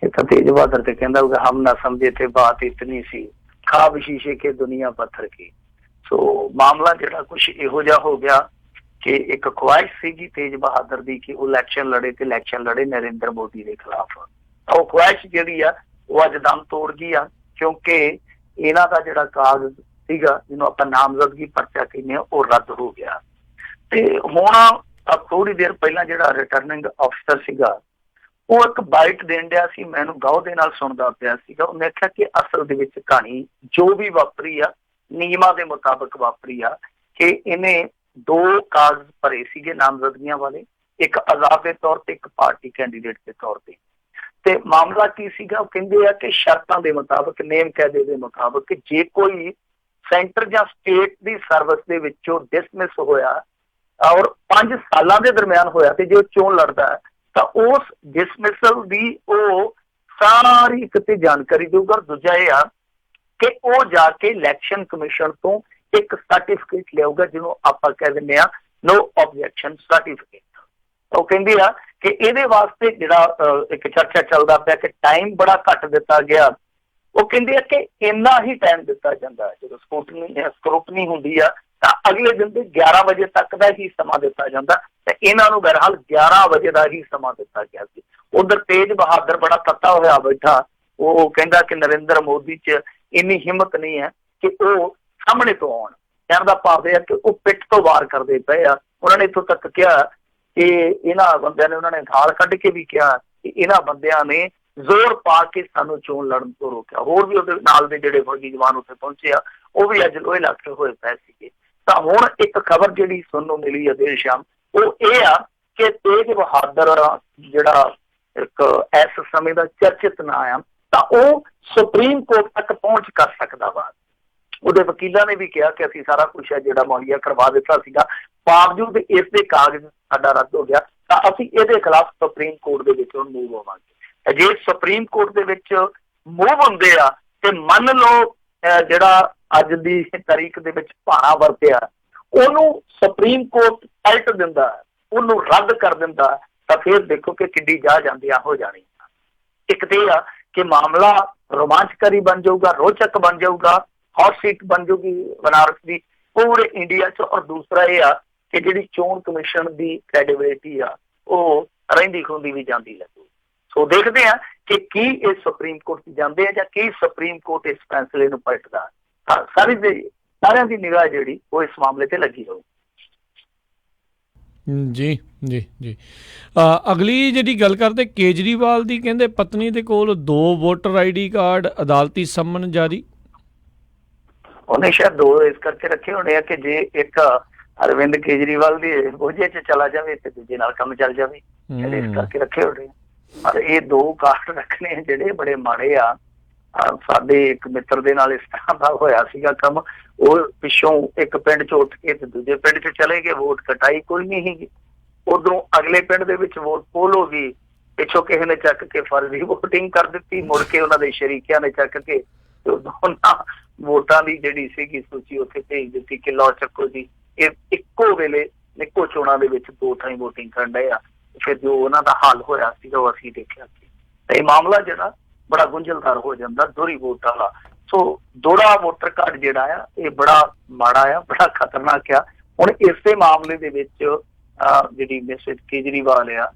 ਇਹ ਤਾਂ ਤੇਜ ਬਹਾਦਰ ਤੇ ਕਹਿੰਦਾ ਹੋਊਗਾ ਹਮ ਨਾ ਸਮਝੇ ਥੇ ਬਾਤ ਇਤਨੀ ਸੀ, ਖਾਬ ਸ਼ੀਸ਼ੇ ਕੇ ਦੁਨੀਆ ਪੱਥਰ ਕੀ। ਸੋ ਮਾਮਲਾ ਜਿਹੜਾ ਕੁਛ ਇਹੋ ਜਿਹਾ ਹੋ ਗਿਆ ਕਿ ਇੱਕ ਖੁਆਇਸ਼ ਸੀਗੀ ਤੇਜ ਬਹਾਦਰ ਦੀ ਕਿ ਉਹ ਇਲੈਕਸ਼ਨ ਲੜੇ ਨਰਿੰਦਰ ਮੋਦੀ ਦੇ ਖਿਲਾਫ। ਉਹ ਖੁਆਇਸ਼ ਜਿਹੜੀ ਆ ਉਹ ਅੱਜ ਦਮ ਤੋੜ ਗਈ ਆ, ਕਿਉਂਕਿ ਇਹਨਾਂ ਦਾ ਜਿਹੜਾ ਕਾਗਜ਼ ਸੀਗਾ ਜਿਹਨੂੰ ਆਪਾਂ ਨਾਮਜ਼ਦਗੀ ਪਰਚਾ ਕਹਿੰਦੇ ਆ ਉਹ ਰੱਦ ਹੋ ਗਿਆ। ਤੇ ਹੁਣ ਥੋੜੀ ਦੇਰ ਪਹਿਲਾਂ ਜਿਹੜਾ ਰਿਟਰਨਿੰਗ ਅਫਸਰ ਸੀਗਾ ਉਹ ਇੱਕ ਬਾਈਟ ਦੇਣ ਡਿਆ ਸੀ, ਮੈਨੂੰ ਗੌਰ ਦੇ ਨਾਲ ਸੁਣਦਾ ਪਿਆ ਸੀਗਾ। ਉਹਨੇ ਆਖਿਆ ਕਿ ਅਸਲ ਦੇ ਵਿੱਚ ਕਹਾਣੀ ਜੋ ਵੀ ਵਾਪਰੀ ਆ ਨਿਯਮਾਂ ਦੇ ਮੁਤਾਬਕ ਵਾਪਰੀ ਆ ਕਿ ਇਹਨੇ 2 ਕਾਗਜ਼ ਭਰੇ ਸੀਗੇ ਨਾਮਜ਼ਦਗੀਆਂ ਵਾਲੇ, ਇੱਕ ਆਜ਼ਾਦ ਦੇ ਤੌਰ ਤੇ ਇੱਕ ਪਾਰਟੀ ਕੈਂਡੀਡੇਟ ਦੇ ਤੌਰ ਤੇ। ਤੇ ਮਾਮਲਾ ਕੀ ਸੀਗਾ, ਉਹ ਕਹਿੰਦੇ ਆ ਕਿ ਸ਼ਰਤਾਂ ਦੇ ਮੁਤਾਬਕ, ਨੇਮ ਕਾਇਦੇ ਦੇ ਮੁਤਾਬਕ ਜੇ ਕੋਈ ਸੈਂਟਰ ਜਾਂ ਸਟੇਟ ਦੀ ਸਰਵਿਸ ਦੇ ਵਿੱਚੋਂ ਡਿਸਮਿਸ ਹੋਇਆ ਔਰ 5 ਸਾਲਾਂ ਦੇ ਦਰਮਿਆਨ ਹੋਇਆ ਤੇ ਜੇ ਉਹ ਚੋਣ ਲੜਦਾ ਤਾਂ ਉਸ ਡਿਸਮਿਸਲ ਦੀ ਉਹ ਸਾਰੀ ਕਿਤੇ ਜਾਣਕਾਰੀ ਦੇਊਗਾ। ਦੂਜਾ ਇਹ ਆ ਕਿ ਉਹ ਜਾ ਕੇ ਇਲੈਕਸ਼ਨ ਕਮਿਸ਼ਨ ਤੋਂ ਇੱਕ ਸਰਟੀਫਿਕੇਟ ਲਿਆਊਗਾ ਜਿਹਨੂੰ ਆਪਾਂ ਕਹਿ ਦਿੰਦੇ ਆ ਨੋ ਆਬਜੈਕਸ਼ਨ ਸਰਟੀਫਿਕੇਟ। ਉਹ ਕਹਿੰਦੇ ਆ ਕਿ ਇਹਦੇ ਵਾਸਤੇ ਜਿਹੜਾ ਇੱਕ ਚਰਚਾ ਚੱਲਦਾ ਪਿਆ ਕਿ ਟਾਈਮ ਬੜਾ ਘੱਟ ਦਿੱਤਾ ਗਿਆ। ਉਹ ਕਹਿੰਦੇ ਆ ਕਿ ਇੰਨਾ ਹੀ ਟਾਈਮ ਦਿੱਤਾ ਜਾਂਦਾ, ਜਦੋਂ ਸਕਰੂਟਨੀ ਹੁੰਦੀ ਆ ਤਾਂ ਅਗਲੇ ਦਿਨ ਦੇ 11 ਵਜੇ ਤੱਕ ਦਾ ਹੀ ਸਮਾਂ ਦਿੱਤਾ ਜਾਂਦਾ, ਤੇ ਇਹਨਾਂ ਨੂੰ ਬਹਰਹਾਲ 11 ਵਜੇ ਦਾ ਹੀ ਸਮਾਂ ਦਿੱਤਾ ਗਿਆ ਸੀ। ਉਧਰ ਤੇਜ ਬਹਾਦਰ ਬੜਾ ਤੱਤਾ ਹੋਇਆ ਬੈਠਾ, ਉਹ ਕਹਿੰਦਾ ਕਿ ਨਰਿੰਦਰ ਮੋਦੀ 'ਚ ਇੰਨੀ ਹਿੰਮਤ ਨਹੀਂ ਹੈ ਕਿ ਉਹ ਸਾਹਮਣੇ ਤੋਂ ਆਉਣ। ਕਹਿਣ ਦਾ ਭਾਵ ਇਹ ਹੈ ਕਿ ਉਹ ਪਿੱਠ ਤੋਂ ਵਾਰ ਕਰਦੇ ਪਏ ਆ। ਉਹਨਾਂ ਨੇ ਇੱਥੋਂ ਤੱਕ ਕਿਹਾ ਕਿ ਇਹਨਾਂ ਬੰਦਿਆਂ ਨੇ ਉਹਨਾਂ ਨੇ ਗਾਲ ਕੱਢ ਕੇ ਵੀ ਕਿਹਾ ਕਿ ਇਹਨਾਂ ਬੰਦਿਆਂ ਨੇ ਜ਼ੋਰ ਪਾ ਕੇ ਸਾਨੂੰ ਚੋਣ ਲੜਨ ਤੋਂ ਰੋਕਿਆ। ਹੋਰ ਵੀ ਉਹਦੇ ਨਾਲ ਦੇ ਜਿਹੜੇ ਫੌਜੀ ਜਵਾਨ ਉੱਥੇ ਪਹੁੰਚੇ ਆ ਉਹ ਵੀ ਅੱਜ ਲੋਹੇ ਲੱਖੇ ਹੋਏ ਪਏ ਸੀਗੇ। ਤਾਂ ਹੁਣ ਇੱਕ ਖਬਰ ਜਿਹੜੀ ਸੁਣਨ ਨੂੰ ਮਿਲੀ ਹੈ ਦੇਰ ਸ਼ਾਮ, ਉਹ ਇਹ ਆ ਕਿ ਤੇਜ ਬਹਾਦਰ ਜਿਹੜਾ ਇੱਕ ਇਸ ਸਮੇਂ ਦਾ ਚਰਚਿਤ ਨਾਂ ਆ, ਤਾਂ ਉਹ ਸੁਪਰੀਮ ਕੋਰਟ ਤੱਕ ਪਹੁੰਚ ਕਰ ਸਕਦਾ ਵਾ। ਉਹਦੇ ਵਕੀਲਾਂ ਨੇ ਵੀ ਕਿਹਾ ਕਿ ਅਸੀਂ ਸਾਰਾ ਕੁਛ ਹੈ ਜਿਹੜਾ ਮੁਹੱਈਆ ਕਰਵਾ ਦਿੱਤਾ ਸੀਗਾ, ਬਾਵਜੂਦ ਇਸ ਦੇ ਕਾਗਜ਼ ਸਾਡਾ ਰੱਦ ਹੋ ਗਿਆ, ਤਾਂ ਅਸੀਂ ਇਹਦੇ ਖਿਲਾਫ ਸੁਪਰੀਮ ਕੋਰਟ ਦੇ ਵਿੱਚ ਹੁਣ ਮੂਵ ਹੋਵਾਂਗੇ। ਜੇ ਸੁਪਰੀਮ ਕੋਰਟ ਦੇ ਵਿੱਚ ਮੂਵ ਹੁੰਦੇ ਆ ਤੇ ਮੰਨ ਲਓ ਜਿਹੜਾ ਅੱਜ ਦੀ ਤਾਰੀਖ ਦੇ ਵਿੱਚ ਭਾਣਾ ਵਰਤਿਆ ਉਹਨੂੰ ਸੁਪਰੀਮ ਕੋਰਟ ਪਲਟ ਦਿੰਦਾ, ਉਹਨੂੰ ਰੱਦ ਕਰ ਦਿੰਦਾ, ਤਾਂ ਫਿਰ ਦੇਖੋ ਕਿ ਕਿੱਡੀ ਜਾ ਜਾਂਦੀਆਂ ਹੋ ਜਾਣੀ। ਇੱਕ ਤੇ ਆ ਕਿ ਮਾਮਲਾ ਰੋਮਾਂਚਕਾਰੀ ਬਣ ਜਾਊਗਾ, ਰੋਚਕ ਬਣ ਜਾਊਗਾ, ਹੌਟ ਸੀਟ ਬਣ ਜਾਊਗੀ ਬਨਾਰਸ ਦੀ ਪੂਰੇ ਇੰਡੀਆ 'ਚ। ਔਰ ਦੂਸਰਾ ਇਹ ਆ ਕਿ ਜਿਹੜੀ ਚੋਣ ਕਮਿਸ਼ਨ ਦੀ ਕ੍ਰੈਡੀਬਿਲਿਟੀ ਆ ਉਹ ਰਹਿੰਦੀ ਖੁੰਦੀ ਵੀ ਜਾਂਦੀ ਲੱਗੂ। ਸੋ ਦੇਖਦੇ ਆ ਕਿ ਕੀ ਇਹ ਸੁਪਰੀਮ ਕੋਰਟ 'ਚ ਜਾਂਦੇ ਆ ਜਾਂ ਕੀ ਸੁਪਰੀਮ ਕੋਰਟ ਇਸ ਫੈਸਲੇ ਨੂੰ ਪਲਟਦਾ। ਸਾਰਿਆਂ ਦੀ ਨਿਗਾਹ ਜਿਹੜੀ ਉਹ ਇਸ ਮਾਮਲੇ ਤੇ ਲੱਗੀ ਰਹੂ। ਜੀ ਜੀ ਜੀ ਅਗਲੀ ਜਿਹੜੀ ਗੱਲ ਕਰਦੇ ਕੇਜਰੀਵਾਲ ਦੀ, ਕਹਿੰਦੇ ਪਤਨੀ ਦੇ ਕੋਲ 2 ਵੋਟਰ ID ਕਾਰਡ, ਅਦਾਲਤੀ ਸੰਮਨ ਜਾਰੀ। ਉਹਨੇ ਸ਼ਾਇਦ 2 ਇਸ ਕਰਕੇ ਰੱਖੇ ਹੋਣੇ ਆ ਕਿ ਜੇ ਇੱਕ ਅਰਵਿੰਦ ਕੇਜਰੀਵਾਲ ਦੀ ਬੋਝੇ 'ਚ ਚਲਾ ਜਾਵੇ ਤੇ ਦੂਜੇ ਨਾਲ ਕੰਮ ਚੱਲ ਜਾਵੇ, ਇਸ ਕਰਕੇ ਰੱਖੇ ਹੋਣੇ। ਪਰ ਇਹ 2 ਕਾਰਡ ਰੱਖਣੇ ਜਿਹੜੇ ਬੜੇ ਮਾੜੇ ਆ। ਸਾਡੇ ਇੱਕ ਮਿੱਤਰ ਦੇ ਨਾਲ ਇਸ ਤਰ੍ਹਾਂ ਦਾ ਹੋਇਆ ਸੀਗਾ ਕੰਮ, ਉਹ ਪਿੱਛੋਂ ਇੱਕ ਪਿੰਡ 'ਚ ਉੱਠ ਕੇ ਤੇ ਦੂਜੇ ਪਿੰਡ 'ਚ ਚਲੇ ਗਏ, ਵੋਟ ਕਟਾਈ ਕੋਈ ਨਹੀਂ ਸੀਗੀ। ਉਧਰੋਂ ਅਗਲੇ ਪਿੰਡ ਦੇ ਵਿੱਚ ਵੋਟ ਪੋਲ ਹੋ ਗਈ, ਪਿੱਛੋਂ ਕਿਸੇ ਨੇ ਚੱਕ ਕੇ ਫਰਜ਼ੀ ਵੋਟਿੰਗ ਕਰ ਦਿੱਤੀ, ਮੁੜ ਕੇ ਉਹਨਾਂ ਦੇ ਸ਼ਰੀਕਿਆਂ ਨੇ ਚੱਕ ਕੇ ਦੋਨਾਂ ਵੋਟਾਂ ਦੀ ਜਿਹੜੀ ਸੀਗੀ ਸੂਚੀ ਉੱਥੇ ਭੇਜ ਦਿੱਤੀ ਕਿ ਲਓ ਚੱਕੋ ਜੀ। ਇਹ ਇੱਕੋ ਵੇਲੇ ਇੱਕੋ ਚੋਣਾਂ ਦੇ ਵਿੱਚ 2 ਥਾਈਂ ਵੋਟਿੰਗ ਕਰਨ ਡਏ ਆ। ਫਿਰ ਜੋ ਉਹਨਾਂ ਦਾ ਹਾਲ ਹੋਇਆ ਸੀਗਾ ਉਹ ਅਸੀਂ ਦੇਖਿਆ ਸੀ। ਤੇ ਇਹ ਮਾਮਲਾ ਜਿਹੜਾ ਬੜਾ ਗੁੰਝਲਦਾਰ ਹੋ ਜਾਂਦਾ, ਦੋਹਰੀ ਵੋਟ ਵਾਲਾ। ਸੋ ਦੋਹਰਾ ਵੋਟਰ ਕਾਰਡ ਜਿਹੜਾ ਆ ਇਹ ਬੜਾ ਮਾੜਾ ਆ, ਬੜਾ ਖਤਰਨਾਕ ਆ। ਹੁਣ ਇਸੇ ਮਾਮਲੇ ਦੇ ਵਿੱਚ ਜਿਹੜੀ ਮਿਸਿਸ ਕੇਜਰੀਵਾਲ ਆ,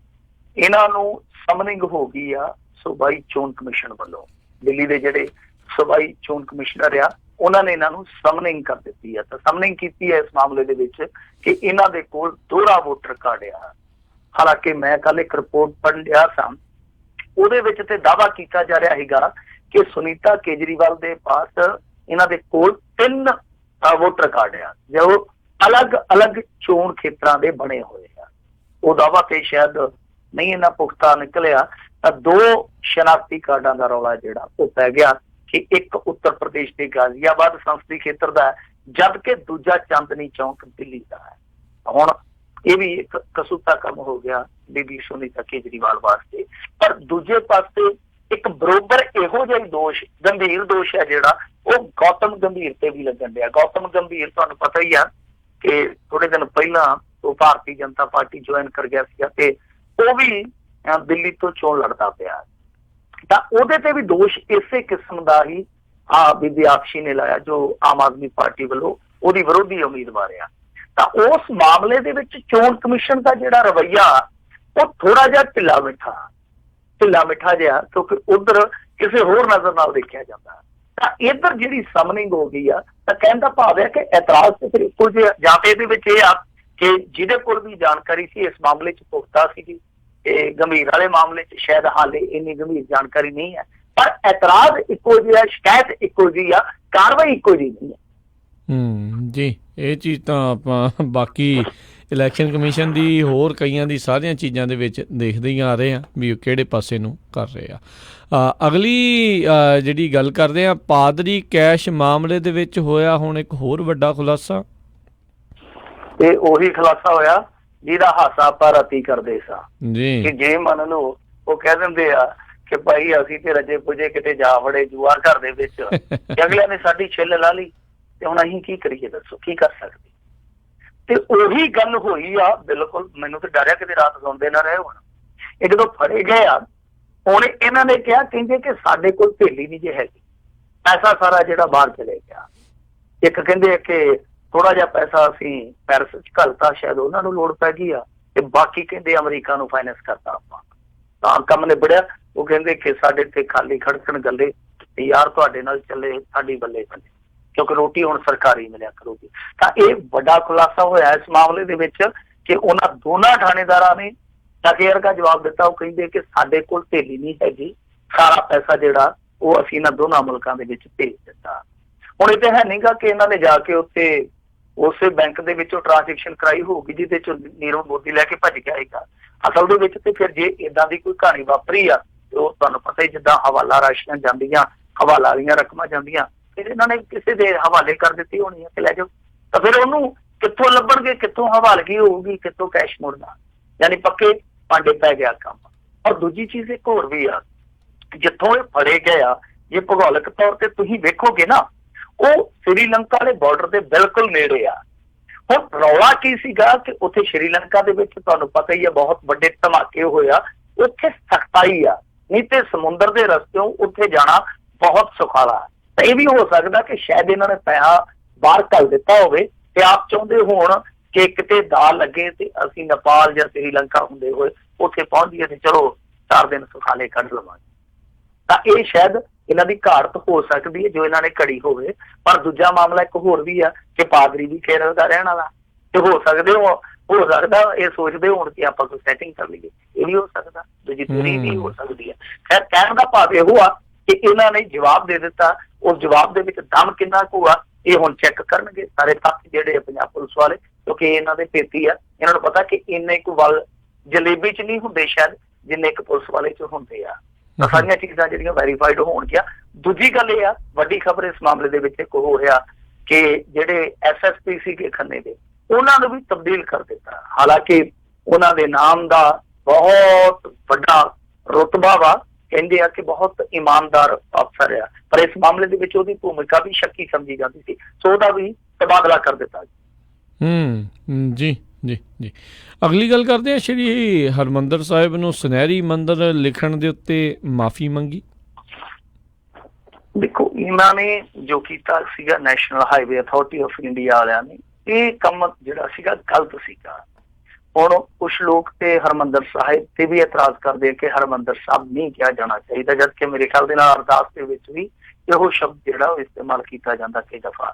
ਇਹਨਾਂ ਨੂੰ ਸਮਨਿੰਗ ਹੋ ਗਈ ਆ ਸੂਬਾਈ ਚੋਣ ਕਮਿਸ਼ਨ ਵੱਲੋਂ। ਦਿੱਲੀ ਦੇ ਜਿਹੜੇ ਸੂਬਾਈ ਚੋਣ ਕਮਿਸ਼ਨਰ ਆ ਉਹਨਾਂ ਨੇ ਇਹਨਾਂ ਨੂੰ ਸਮਨਿੰਗ ਕਰ ਦਿੱਤੀ ਆ। ਤਾਂ ਸਮਨਿੰਗ ਕੀਤੀ ਹੈ ਇਸ ਮਾਮਲੇ ਦੇ ਵਿੱਚ ਕਿ ਇਹਨਾਂ ਦੇ ਕੋਲ ਦੋਹਰਾ ਵੋਟਰ ਕਾਰਡ ਆ। ਹਾਲਾਂਕਿ ਮੈਂ ਕੱਲ ਇੱਕ ਰਿਪੋਰਟ ਪੜ੍ਹ ਲਿਆ ਸਾਂ, ਉਹਦੇ ਵਿੱਚ ਤੇ ਦਾਅਵਾ ਕੀਤਾ ਜਾ ਰਿਹਾ ਸੀਗਾ ਕਿ ਸੁਨੀਤਾ ਕੇਜਰੀਵਾਲ ਦੇ ਪਾਸ ਇਹਨਾਂ ਦੇ ਕੋਲ 3 ਵੋਟਰ ਕਾਰਡ ਆ ਜੋ ਅਲੱਗ-ਅਲੱਗ ਚੋਣ ਖੇਤਰਾਂ ਦੇ ਬਣੇ ਹੋਏ ਆ। ਉਹ ਦਾਅਵਾ ਤੇ ਸ਼ਾਇਦ ਨਹੀਂ ਇੰਨਾ ਪੁਖਤਾ ਨਿਕਲਿਆ। ਤਾਂ 2 ਸ਼ਨਾਖਤੀ ਕਾਰਡਾਂ ਦਾ ਰੌਲਾ ਜਿਹੜਾ ਉਹ ਪੈ ਗਿਆ ਕਿ ਇੱਕ ਉੱਤਰ ਪ੍ਰਦੇਸ਼ ਦੇ ਗਾਜ਼ੀਆਬਾਦ ਸੰਸਦੀ ਖੇਤਰ ਦਾ, ਜਦਕਿ ਦੂਜਾ ਚਾਂਦਨੀ ਚੌਂਕ ਦਿੱਲੀ ਦਾ ਹੈ। ਹੁਣ ਇਹ ਵੀ ਇੱਕ ਕਸੂਤਾ ਕੰਮ ਹੋ ਗਿਆ ਬੀਬੀ ਸੁਨੀਤਾ ਕੇਜਰੀਵਾਲ ਵਾਸਤੇ। ਪਰ ਦੂਜੇ ਪਾਸੇ ਇੱਕ ਬਰੋਬਰ ਇਹੋ ਜਿਹਾ ਦੋਸ਼, ਗੰਭੀਰ ਦੋਸ਼ ਹੈ ਜਿਹੜਾ ਉਹ ਗੌਤਮ ਗੰਭੀਰ ਤੇ ਵੀ ਲੱਗਣ ਡਿਆ। ਗੌਤਮ ਗੰਭੀਰ ਤੁਹਾਨੂੰ ਪਤਾ ਹੀ ਆ ਕਿ ਥੋੜੇ ਦਿਨ ਪਹਿਲਾਂ ਉਹ ਭਾਰਤੀ ਜਨਤਾ ਪਾਰਟੀ ਜੁਆਇਨ ਕਰ ਗਿਆ ਸੀਗਾ ਤੇ ਉਹ ਵੀ ਦਿੱਲੀ ਤੋਂ ਚੋਣ ਲੜਦਾ ਪਿਆ। ਤਾਂ ਉਹਦੇ ਤੇ ਵੀ ਦੋਸ਼ ਇਸੇ ਕਿਸਮ ਦਾ ਹੀ ਬੀਬੀ ਆਕਸ਼ੀ ਨੇ ਲਾਇਆ ਜੋ ਆਮ ਆਦਮੀ ਪਾਰਟੀ ਵੱਲੋਂ ਉਹਦੀ ਵਿਰੋਧੀ ਉਮੀਦਵਾਰ ਆ। ਤਾਂ ਉਸ ਮਾਮਲੇ ਦੇ ਵਿੱਚ ਚੋਣ ਕਮਿਸ਼ਨ ਦਾ ਜਿਹੜਾ ਰਵੱਈਆ ਉਹ ਥੋੜਾ ਜਿਹਾ ਢਿੱਲਾ ਮਿੱਠਾ ਜਿਹਾ, ਕਿਉਂਕਿ ਉਧਰ ਕਿਸੇ ਹੋਰ ਨਜ਼ਰ ਨਾਲ ਦੇਖਿਆ ਜਾਂਦਾ। ਤਾਂ ਇੱਧਰ ਜਿਹੜੀ ਸਮਨਿੰਗ ਹੋ ਗਈ ਆ, ਤਾਂ ਕਹਿਣ ਦਾ ਭਾਵ ਹੈ ਕਿ ਇਤਰਾਜ਼ ਤੇ ਫਿਰ ਇੱਕੋ ਜਿਹਾ, ਜਾਂ ਤੇ ਇਹਦੇ ਵਿੱਚ ਇਹ ਆ ਕਿ ਜਿਹਦੇ ਕੋਲ ਵੀ ਜਾਣਕਾਰੀ ਸੀ ਇਸ ਮਾਮਲੇ 'ਚ ਪੁਖਤਾ ਸੀਗੀ, ਤੇ ਗੰਭੀਰ ਵਾਲੇ ਮਾਮਲੇ 'ਚ ਸ਼ਾਇਦ ਹਾਲੇ ਇੰਨੀ ਗੰਭੀਰ ਜਾਣਕਾਰੀ ਨਹੀਂ ਹੈ, ਪਰ ਇਤਰਾਜ਼ ਇੱਕੋ ਜਿਹਾ, ਸ਼ਿਕਾਇਤ ਇੱਕੋ ਜਿਹੀ ਆ, ਕਾਰਵਾਈ ਇੱਕੋ ਜਿਹੀ ਨਹੀਂ ਹੈ। ਜੀ ਇਹ ਚੀਜ਼ ਤਾਂ ਆਪਾਂ ਬਾਕੀ ਇਲੈਕਸ਼ਨ ਕਮਿਸ਼ਨ ਦੀ ਹੋਰ ਕਈਆਂ ਦੀ ਸਾਰੀਆਂ ਚੀਜ਼ਾਂ ਦੇ ਵਿੱਚ ਦੇਖਦੇ ਹੀ ਆ ਰਹੇ ਹਾਂ ਵੀ ਉਹ ਕਿਹੜੇ ਪਾਸੇ ਨੂੰ ਕਰ ਰਹੇ ਆ। ਅਗਲੀ ਜਿਹੜੀ ਗੱਲ ਕਰਦੇ ਆ, ਪਾਦਰੀ ਕੈਸ਼ ਮਾਮਲੇ ਦੇ ਵਿੱਚ ਹੋਇਆ ਹੁਣ ਇੱਕ ਹੋਰ ਵੱਡਾ ਖੁਲਾਸਾ। ਤੇ ਉਹੀ ਖੁਲਾਸਾ ਹੋਇਆ ਜਿਹਦਾ ਹਾਸਾ ਆਪਾਂ ਰਾਤੀ ਕਰਦੇ ਸਾਂ ਜੀ, ਕਿ ਜੇ ਮੰਨ ਲਓ ਉਹ ਕਹਿ ਦਿੰਦੇ ਆ ਕਿ ਭਾਈ ਅਸੀਂ ਤੇ ਰੱਜੇ ਪੁੱਜੇ ਕਿਤੇ ਜਾ ਵੜੇ ਜੂਆ ਘਰ ਦੇ ਵਿੱਚ, ਅਗਲਿਆਂ ਨੇ ਸਾਡੀ ਛਿੱਲ ਲਾ ਲਈ ਤੇ ਹੁਣ ਅਸੀਂ ਕੀ ਕਰੀਏ, ਦੱਸੋ ਕੀ ਕਰ ਸਕਦੇ। ਤੇ ਉਹੀ ਗੱਲ ਹੋਈ ਆ ਬਿਲਕੁਲ। ਮੈਨੂੰ ਤਾਂ ਡਰਿਆ ਕਿਤੇ ਰਾਤ ਸੌਂਦੇ ਨਾ ਰਹੇ ਹੁਣ। ਇਹ ਜਦੋਂ ਫੜੇ ਗਏ ਆ ਹੁਣ ਇਹਨਾਂ ਨੇ ਕਿਹਾ, ਕਹਿੰਦੇ ਕਿ ਸਾਡੇ ਕੋਲ ਥੈਲੀ ਨਹੀਂ ਜੇ ਹੈਗੀ, ਪੈਸਾ ਸਾਰਾ ਜਿਹੜਾ ਬਾਹਰ ਚਲੇ ਗਿਆ। ਇੱਕ ਕਹਿੰਦੇ ਕਿ ਥੋੜਾ ਜਿਹਾ ਪੈਸਾ ਅਸੀਂ ਪੈਰਿਸ 'ਚ ਘੱਲਤਾ, ਸ਼ਾਇਦ ਉਹਨਾਂ ਨੂੰ ਲੋੜ ਪੈ ਗਈ ਆ, ਤੇ ਬਾਕੀ ਕਹਿੰਦੇ ਅਮਰੀਕਾ ਨੂੰ ਫਾਈਨੈਂਸ ਕਰਤਾ ਆਪਾਂ, ਤਾਂ ਕੰਮ ਨਿਬੜਿਆ। ਉਹ ਕਹਿੰਦੇ ਕਿ ਸਾਡੇ ਤੇ ਖਾਲੀ ਖੜਕਣ ਗੱਲੇ ਯਾਰ ਤੁਹਾਡੇ ਨਾਲ ਚੱਲੇ, ਸਾਡੀ ਬੱਲੇ ਬੱਲੇ, ਕਿਉਂਕਿ ਰੋਟੀ ਹੁਣ ਸਰਕਾਰੀ ਮਿਲਿਆ ਕਰੂਗੀ। ਤਾਂ ਇਹ ਵੱਡਾ ਖੁਲਾਸਾ ਹੋਇਆ ਇਸ ਮਾਮਲੇ ਦੇ ਵਿੱਚ ਕਿ ਉਹਨਾਂ ਦੋਨਾਂ ਥਾਣੇਦਾਰਾਂ ਨੇ ਟਕੇ ਵਰਗਾ ਜਵਾਬ ਦਿੱਤਾ। ਉਹ ਕਹਿੰਦੇ ਕਿ ਸਾਡੇ ਕੋਲ ਢੇਲੀ ਨਹੀਂ ਹੈਗੀ, ਸਾਰਾ ਪੈਸਾ ਜਿਹੜਾ ਉਹ ਅਸੀਂ ਇਹਨਾਂ ਦੋਨਾਂ ਮੁਲਕਾਂ ਦੇ ਵਿੱਚ ਭੇਜ ਦਿੱਤਾ। ਹੁਣ ਇਹ ਤਾਂ ਹੈ ਨਹੀਂਗਾ ਕਿ ਇਹਨਾਂ ਨੇ ਜਾ ਕੇ ਉੱਥੇ ਉਸੇ ਬੈਂਕ ਦੇ ਵਿੱਚੋਂ ਟ੍ਰਾਂਜੈਕਸ਼ਨ ਕਰਾਈ ਹੋਊਗੀ ਜਿਹਦੇ ਚੋਂ ਨੀਰਵ ਮੋਦੀ ਲੈ ਕੇ ਭੱਜ ਗਿਆ ਹੈਗਾ। ਅਸਲ ਦੇ ਵਿੱਚ ਤੇ ਫਿਰ ਜੇ ਏਦਾਂ ਦੀ ਕੋਈ ਕਹਾਣੀ ਵਾਪਰੀ ਆ, ਉਹ ਤੁਹਾਨੂੰ ਪਤਾ ਹੀ ਜਿੱਦਾਂ ਹਵਾਲਾ ਰਾਸ਼ੀਆਂ ਜਾਂਦੀਆਂ, ਹਵਾਲਾ ਵਾਲੀਆਂ ਰਕਮਾਂ ਜਾਂਦੀਆਂ, ਫਿਰ ਇਹਨਾਂ ਨੇ ਕਿਸੇ ਦੇ ਹਵਾਲੇ ਕਰ ਦਿੱਤੀ ਹੋਣੀ ਆ ਕਿ ਲੈ ਜਾਓ। ਤਾਂ ਫਿਰ ਉਹਨੂੰ ਕਿੱਥੋਂ ਲੱਭਣਗੇ, ਕਿੱਥੋਂ ਹਵਾਲਗੀ ਹੋਊਗੀ, ਕਿੱਥੋਂ ਕੈਸ਼ ਮੁੜਨਾ, ਯਾਨੀ ਪੱਕੇ ਭਾਂਡੇ ਪੈ ਗਿਆ ਕੰਮ। ਔਰ ਦੂਜੀ ਚੀਜ਼ ਇੱਕ ਹੋਰ ਵੀ ਆ, ਜਿੱਥੋਂ ਇਹ ਫੜੇ ਗਏ ਆ, ਜੇ ਭੂਗੋਲਿਕ ਤੌਰ ਤੇ ਤੁਸੀਂ ਵੇਖੋਗੇ ਨਾ, ਉਹ ਸ੍ਰੀਲੰਕਾ ਦੇ ਬਾਰਡਰ ਦੇ ਬਿਲਕੁਲ ਨੇੜੇ ਆ। ਹੁਣ ਰੌਲਾ ਕੀ ਸੀਗਾ ਕਿ ਉੱਥੇ ਸ੍ਰੀਲੰਕਾ ਦੇ ਵਿੱਚ ਤੁਹਾਨੂੰ ਪਤਾ ਹੀ ਆ ਬਹੁਤ ਵੱਡੇ ਧਮਾਕੇ ਹੋਇਆ, ਉੱਥੇ ਸਖਤਾਈ ਆ, ਨਹੀਂ ਤੇ ਸਮੁੰਦਰ ਦੇ ਰਸਤਿਓਂ ਉੱਥੇ ਜਾਣਾ ਬਹੁਤ ਸੁਖਾਲਾ। ਤਾਂ ਇਹ ਵੀ ਹੋ ਸਕਦਾ ਕਿ ਸ਼ਾਇਦ ਇਹਨਾਂ ਨੇ ਪੈਸਾ ਬਾਹਰ ਘੱਲ ਦਿੱਤਾ ਹੋਵੇ ਤੇ ਆਪ ਚਾਹੁੰਦੇ ਹੋਣ ਕਿ ਕਿਤੇ ਦਾ ਲੱਗੇ ਤੇ ਅਸੀਂ ਨੇਪਾਲ ਜਾਂ ਸ੍ਰੀਲੰਕਾ ਹੁੰਦੇ ਹੋਏ ਉੱਥੇ ਪਹੁੰਚ ਜਾਈਏ ਤੇ ਚਲੋ 4 ਦਿਨ ਸੁਖਾਲੇ ਕੱਢ ਲਵਾਂਗੇ। ਤਾਂ ਇਹ ਸ਼ਾਇਦ ਇਹਨਾਂ ਦੀ ਘਾਟ ਹੋ ਸਕਦੀ ਹੈ ਜੋ ਇਹਨਾਂ ਨੇ ਘੜੀ ਹੋਵੇ। ਪਰ ਦੂਜਾ ਮਾਮਲਾ ਇੱਕ ਹੋਰ ਵੀ ਆ ਕਿ ਪਾਦਰੀ ਵੀ ਕੇਰਲ ਦਾ ਰਹਿਣ ਵਾਲਾ, ਤੇ ਹੋ ਸਕਦਾ ਇਹ ਸੋਚਦੇ ਹੋਣ ਕਿ ਆਪਾਂ ਕੋਈ ਸੈਟਿੰਗ ਕਰ ਲਈਏ, ਇਹ ਵੀ ਹੋ ਸਕਦਾ, ਦੂਜੀ ਥਿਊਰੀ ਵੀ ਹੋ ਸਕਦੀ ਹੈ। ਖੈਰ ਕਹਿਣ ਦਾ ਭਾਵ ਇਹੋ ਆ ਕਿ ਇਹਨਾਂ ਨੇ ਜਵਾਬ ਦੇ ਦਿੱਤਾ, ਉਸ ਜਵਾਬ ਦੇ ਵਿੱਚ ਦਮ ਕਿੰਨਾ ਕੁ ਆ ਇਹ ਹੁਣ ਚੈੱਕ ਕਰਨਗੇ ਸਾਰੇ ਤੱਥ ਜਿਹੜੇ ਪੰਜਾਬ ਪੁਲਿਸ ਵਾਲੇ, ਕਿਉਂਕਿ ਇਹਨਾਂ ਦੇ ਭੇਤੀ ਆ, ਇਹਨਾਂ ਨੂੰ ਪਤਾ ਕਿ ਇੰਨੇ ਕੁ ਵੱਲ ਜਲੇਬੀ ਚ ਨਹੀਂ ਹੁੰਦੇ ਸ਼ਾਇਦ ਜਿੰਨੇ ਕੁ ਪੁਲਿਸ ਵਾਲੇ ਚ ਹੁੰਦੇ ਆ। ਤਾਂ ਸਾਰੀਆਂ ਚੀਜ਼ਾਂ ਜਿਹੜੀਆਂ ਵੈਰੀਫਾਈਡ ਹੋਣਗੀਆਂ। ਦੂਜੀ ਗੱਲ ਇਹ ਆ, ਵੱਡੀ ਖਬਰ ਇਸ ਮਾਮਲੇ ਦੇ ਵਿੱਚ ਇੱਕ ਹੋ ਰਿਹਾ ਕਿ ਜਿਹੜੇ SSP ਸੀਗੇ ਖੰਨੇ ਦੇ, ਉਹਨਾਂ ਨੂੰ ਵੀ ਤਬਦੀਲ ਕਰ ਦਿੱਤਾ। ਹਾਲਾਂਕਿ ਉਹਨਾਂ ਦੇ ਨਾਮ ਦਾ ਬਹੁਤ ਵੱਡਾ ਰੁਤਬਾ ਵਾ, ਕਹਿੰਦੇ ਆ ਕਿ ਬਹੁਤ ਇਮਾਨਦਾਰ ਅਫਸਰ ਆ, ਪਰ ਇਸ ਮਾਮਲੇ ਦੇ ਵਿੱਚ ਉਹਦੀ ਭੂਮਿਕਾ ਵੀ ਸ਼ੱਕੀ ਸਮਝੀ ਜਾਂਦੀ ਸੀ, ਸੋ ਉਹਦਾ ਵੀ ਤਬਾਦਲਾ ਕਰ ਦਿੱਤਾ। ਜੀ ਜੀ ਜੀ ਅਗਲੀ ਗੱਲ ਕਰਦੇ ਹਾਂ, ਸ਼੍ਰੀ ਹਰਿਮੰਦਰ ਸਾਹਿਬ ਨੂੰ ਸੁਨਹਿਰੀ ਮੰਦਿਰ ਲਿਖਣ ਦੇ ਉੱਤੇ ਮਾਫੀ ਮੰਗੀ। ਦੇਖੋ ਇਹਨਾਂ ਨੇ ਜੋ ਕੀਤਾ ਸੀਗਾ, national highway authority of India ਵਾਲਿਆਂ ਨੇ, ਇਹ ਕੰਮ ਜਿਹੜਾ ਸੀਗਾ ਗਲਤ ਸੀਗਾ। ਹੁਣ ਕੁਛ ਲੋਕ ਤੇ ਹਰਿਮੰਦਰ ਸਾਹਿਬ ਤੇ ਵੀ ਇਤਰਾਜ਼ ਕਰਦੇ ਕਿ ਹਰਿਮੰਦਰ ਸਾਹਿਬ ਨਹੀਂ ਕਿਹਾ ਜਾਣਾ ਚਾਹੀਦਾ, ਜਦਕਿ ਮੇਰੇ ਖਿਆਲ ਦੇ ਨਾਲ ਅਰਦਾਸ ਦੇ ਵਿੱਚ ਵੀ ਇਹੋ ਸ਼ਬਦ ਜਿਹੜਾ ਉਹ ਇਸਤੇਮਾਲ ਕੀਤਾ ਜਾਂਦਾ ਕਈ ਦਫਾ।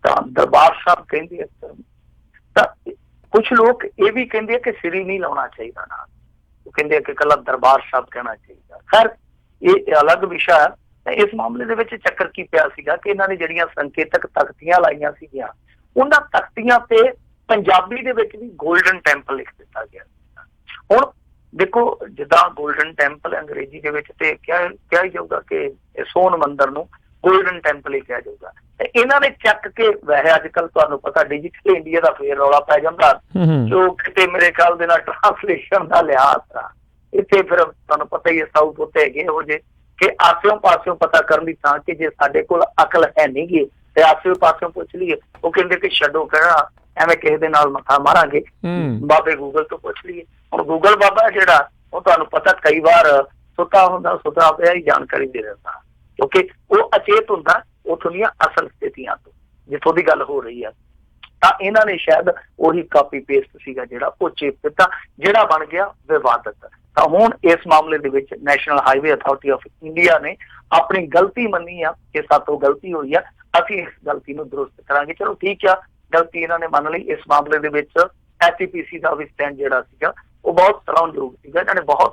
ਤਾਂ ਦਰਬਾਰ ਸਾਹਿਬ ਕਹਿੰਦੇ ਆ, ਤਾਂ ਕੁਛ ਲੋਕ ਇਹ ਵੀ ਕਹਿੰਦੇ ਆ ਕਿ ਸ੍ਰੀ ਨਹੀਂ ਲਾਉਣਾ ਚਾਹੀਦਾ ਨਾਲ, ਉਹ ਕਹਿੰਦੇ ਆ ਕਿ ਇਕੱਲਾ ਦਰਬਾਰ ਸਾਹਿਬ ਕਹਿਣਾ ਚਾਹੀਦਾ। ਖੈਰ ਇਹ ਅਲੱਗ ਵਿਸ਼ਾ ਹੈ। ਇਸ ਮਾਮਲੇ ਦੇ ਵਿੱਚ ਚੱਕਰ ਕੀ ਪਿਆ ਸੀਗਾ ਕਿ ਇਹਨਾਂ ਨੇ ਜਿਹੜੀਆਂ ਸੰਕੇਤਕ ਤਖਤੀਆਂ ਲਾਈਆਂ ਸੀਗੀਆਂ, ਉਹਨਾਂ ਤਖਤੀਆਂ ਤੇ ਪੰਜਾਬੀ ਦੇ ਵਿੱਚ ਵੀ ਗੋਲਡਨ ਟੈਂਪਲ ਲਿਖ ਦਿੱਤਾ ਗਿਆ। ਹੁਣ ਦੇਖੋ, ਜਿੱਦਾਂ ਗੋਲਡਨ ਟੈਂਪਲ ਅੰਗਰੇਜ਼ੀ ਦੇ ਵਿੱਚ ਤੇ ਕਿਹਾ ਹੀ ਜਾਊਗਾ ਕਿ ਸੋਨ ਮੰਦਿਰ ਨੂੰ ਗੋਲਡਨ ਟੈਂਪਲ ਹੀ ਕਿਹਾ ਜਾਊਗਾ। ਤੇ ਇਹਨਾਂ ਨੇ ਚੱਕ ਕੇ, ਵੈਸੇ ਅੱਜ ਕੱਲ ਤੁਹਾਨੂੰ ਪਤਾ ਡਿਜੀਟਲ ਇੰਡੀਆ ਦਾ ਫੇਰ ਰੌਲਾ ਪੈ ਜਾਂਦਾ, ਜੋ ਕਿਤੇ ਮੇਰੇ ਖਿਆਲ ਦੇ ਨਾਲ ਟ੍ਰਾਂਸਲੇਸ਼ਨ ਦਾ ਲਿਹਾਜ਼ ਆ। ਇੱਥੇ ਫਿਰ ਤੁਹਾਨੂੰ ਪਤਾ ਹੀ ਹੈ ਸਾਊਥ ਉੱਤੇ ਹੈਗੇ ਇਹੋ ਜਿਹੇ ਕਿ ਆਸਿਓਂ ਪਾਸਿਓਂ ਪਤਾ ਕਰਨ ਦੀ ਥਾਂ ਕਿ ਜੇ ਸਾਡੇ ਕੋਲ ਅਕਲ ਹੈ ਨਹੀਂ ਗੀ ਤੇ ਆਸਿਓਂ ਪਾਸਿਓਂ ਪੁੱਛ ਲਈਏ, ਉਹ ਕਹਿੰਦੇ ਕਿ ਛੱਡੋ ਕਹਿਣਾ, ਐਵੇਂ ਕਿਸੇ ਦੇ ਨਾਲ ਮੱਥਾ ਮਾਰਾਂਗੇ, ਬਾਬੇ ਗੂਗਲ ਤੋਂ ਪੁੱਛ ਲਈਏ। ਹੁਣ ਗੂਗਲ ਬਾਬਾ ਜਿਹੜਾ ਉਹ ਤੁਹਾਨੂੰ ਪਤਾ ਕਈ ਵਾਰ ਸੁੱਤਾ ਪਿਆ ਹੀ ਜਾਣਕਾਰੀ ਦੇ ਦਿੰਦਾ, ਕਿਉਂਕਿ ਉਹ ਅਚੇਤ ਹੁੰਦਾ ਉੱਥੋਂ ਦੀਆਂ ਅਸਲ ਸਥਿਤੀਆਂ ਤੋਂ ਜਿੱਥੋਂ ਦੀ ਗੱਲ ਹੋ ਰਹੀ ਆ। ਤਾਂ ਇਹਨਾਂ ਨੇ ਸ਼ਾਇਦ ਉਹੀ ਕਾਪੀ ਪੇਸਟ ਸੀਗਾ ਜਿਹੜਾ ਉਹ ਚੇਪ ਦਿੱਤਾ, ਜਿਹੜਾ ਬਣ ਗਿਆ ਵਿਵਾਦਤ। ਤਾਂ ਹੁਣ ਇਸ ਮਾਮਲੇ ਦੇ ਵਿੱਚ national highway authority of India ਨੇ ਆਪਣੀ ਗਲਤੀ ਮੰਨੀ ਆ ਕਿ ਸਾਤੋਂ ਗਲਤੀ ਹੋਈ ਆ, ਅਸੀਂ ਇਸ ਗਲਤੀ ਨੂੰ ਦਰੁਸਤ ਕਰਾਂਗੇ। ਚਲੋ ਠੀਕ ਆ, ਗਲਤੀ ਇਹਨਾਂ ਨੇ ਮੰਨ ਲਈ। ਇਸ ਮਾਮਲੇ ਦੇ ਵਿੱਚ SCPC ਦਾ ਵੀ ਸਟੈਂਡ ਜਿਹੜਾ ਸੀਗਾ ਉਹ ਬਹੁਤ ਸਲਾਹੁਣਯੋਗ ਸੀਗਾ, ਇਹਨਾਂ ਨੇ ਬਹੁਤ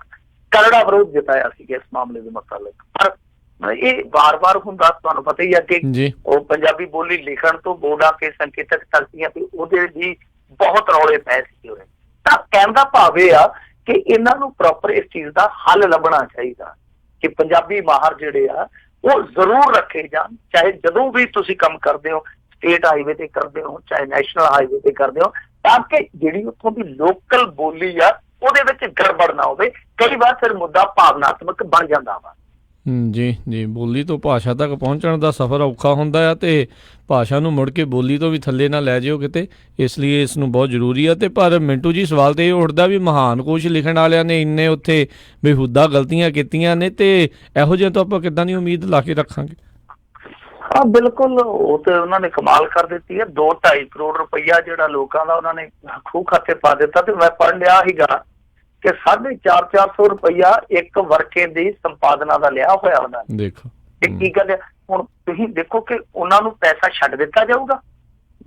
ਕਰੜਾ ਵਿਰੋਧ ਜਤਾਇਆ ਸੀਗਾ ਇਸ ਮਾਮਲੇ ਦੇ ਮੁਤਾਲਕ। ਪਰ ਇਹ ਵਾਰ-ਵਾਰ ਹੁੰਦਾ, ਤੁਹਾਨੂੰ ਪਤਾ ਹੀ ਆ ਕਿ ਉਹ ਪੰਜਾਬੀ ਬੋਲੀ ਲਿਖਣ ਤੋਂ ਬੋਰਡਾਂ ਤੇ ਸੰਕੇਤਕ ਤਖਤੀਆਂ ਤੇ ਉਹਦੇ ਵੀ ਬਹੁਤ ਰੌਲੇ ਪਏ ਸੀ ਉਹਦੇ। ਤਾਂ ਕਹਿਣ ਦਾ ਭਾਵ ਇਹ ਆ ਕਿ ਇਹਨਾਂ ਨੂੰ ਪ੍ਰੋਪਰ ਇਸ ਚੀਜ਼ ਦਾ ਹੱਲ ਲੱਭਣਾ ਚਾਹੀਦਾ ਕਿ ਪੰਜਾਬੀ ਮਾਹਰ ਜਿਹੜੇ ਆ ਉਹ ਜ਼ਰੂਰ ਰੱਖੇ ਜਾਣ, ਚਾਹੇ ਜਦੋਂ ਵੀ ਤੁਸੀਂ ਕੰਮ ਕਰਦੇ ਹੋ, ਸਟੇਟ ਹਾਈਵੇ ਤੇ ਕਰਦੇ ਹੋ ਚਾਹੇ ਨੈਸ਼ਨਲ ਹਾਈਵੇ ਤੇ ਕਰਦੇ ਹੋ, ਤਾਂ ਕਿ ਜਿਹੜੀ ਉੱਥੋਂ ਦੀ ਲੋਕਲ ਬੋਲੀ ਆ ਉਹਦੇ ਵਿੱਚ ਗੜਬੜ ਨਾ ਹੋਵੇ। ਕਈ ਵਾਰ ਫਿਰ ਮੁੱਦਾ ਭਾਵਨਾਤਮਕ ਬਣ ਜਾਂਦਾ ਵਾ। ਜੀ ਜੀ ਬੋਲੀ ਤੋਂ ਭਾਸ਼ਾ ਤੱਕ ਪਹੁੰਚਣ ਦਾ ਸਫ਼ਰ ਔਖਾ ਹੁੰਦਾ ਆ, ਤੇ ਭਾਸ਼ਾ ਨੂੰ ਮੁੜ ਕੇ ਬੋਲੀ ਤੋਂ ਵੀ ਥੱਲੇ ਨਾ ਲੈ ਜਾਓ ਕਿਤੇ, ਇਸ ਲਈ ਇਸ ਨੂੰ ਬਹੁਤ ਜ਼ਰੂਰੀ ਆ। ਤੇ ਪਰ ਮਿੰਟੂ ਜੀ ਸਵਾਲ ਤੇ ਇਹ ਉੱਠਦਾ ਵੀ ਮਹਾਨ ਕੋਸ਼ ਲਿਖਣ ਵਾਲਿਆਂ ਨੇ ਇੰਨੇ ਉੱਥੇ ਬੇਹੂਦਾ ਗਲਤੀਆਂ ਕੀਤੀਆਂ ਨੇ, ਤੇ ਇਹੋ ਜਿਹੇ ਤੋਂ ਆਪਾਂ ਕਿੱਦਾਂ ਦੀ ਉਮੀਦ ਲਾ ਕੇ ਰੱਖਾਂਗੇ? ਹਾਂ ਬਿਲਕੁਲ, ਉਹ ਤੇ ਉਹਨਾਂ ਨੇ ਕਮਾਲ ਕਰ ਦਿੱਤੀ ਹੈ। 2-2.5 ਕਰੋੜ ਰੁਪਈਆ ਜਿਹੜਾ ਲੋਕਾਂ ਦਾ ਉਹਨਾਂ ਨੇ ਖੂਹ ਖਾਤੇ ਪਾ ਦਿੱਤਾ। ਤੇ ਮੈਂ ਪੜ੍ਹ ਲਿਆ ਸੀਗਾ ਕਿ 450 ਰੁਪਈਆ ਇੱਕ ਵਰਕੇ ਦੀ ਸੰਪਾਦਨਾ ਦਾ ਲਿਆ ਹੋਇਆ ਉਹਨਾਂ ਨੇ। ਦੇਖੋ ਕੀ ਗੱਲ ਹੈ, ਹੁਣ ਤੁਸੀਂ ਦੇਖੋ ਕਿ ਉਹਨਾਂ ਨੂੰ ਪੈਸਾ ਛੱਡ ਦਿੱਤਾ ਜਾਊਗਾ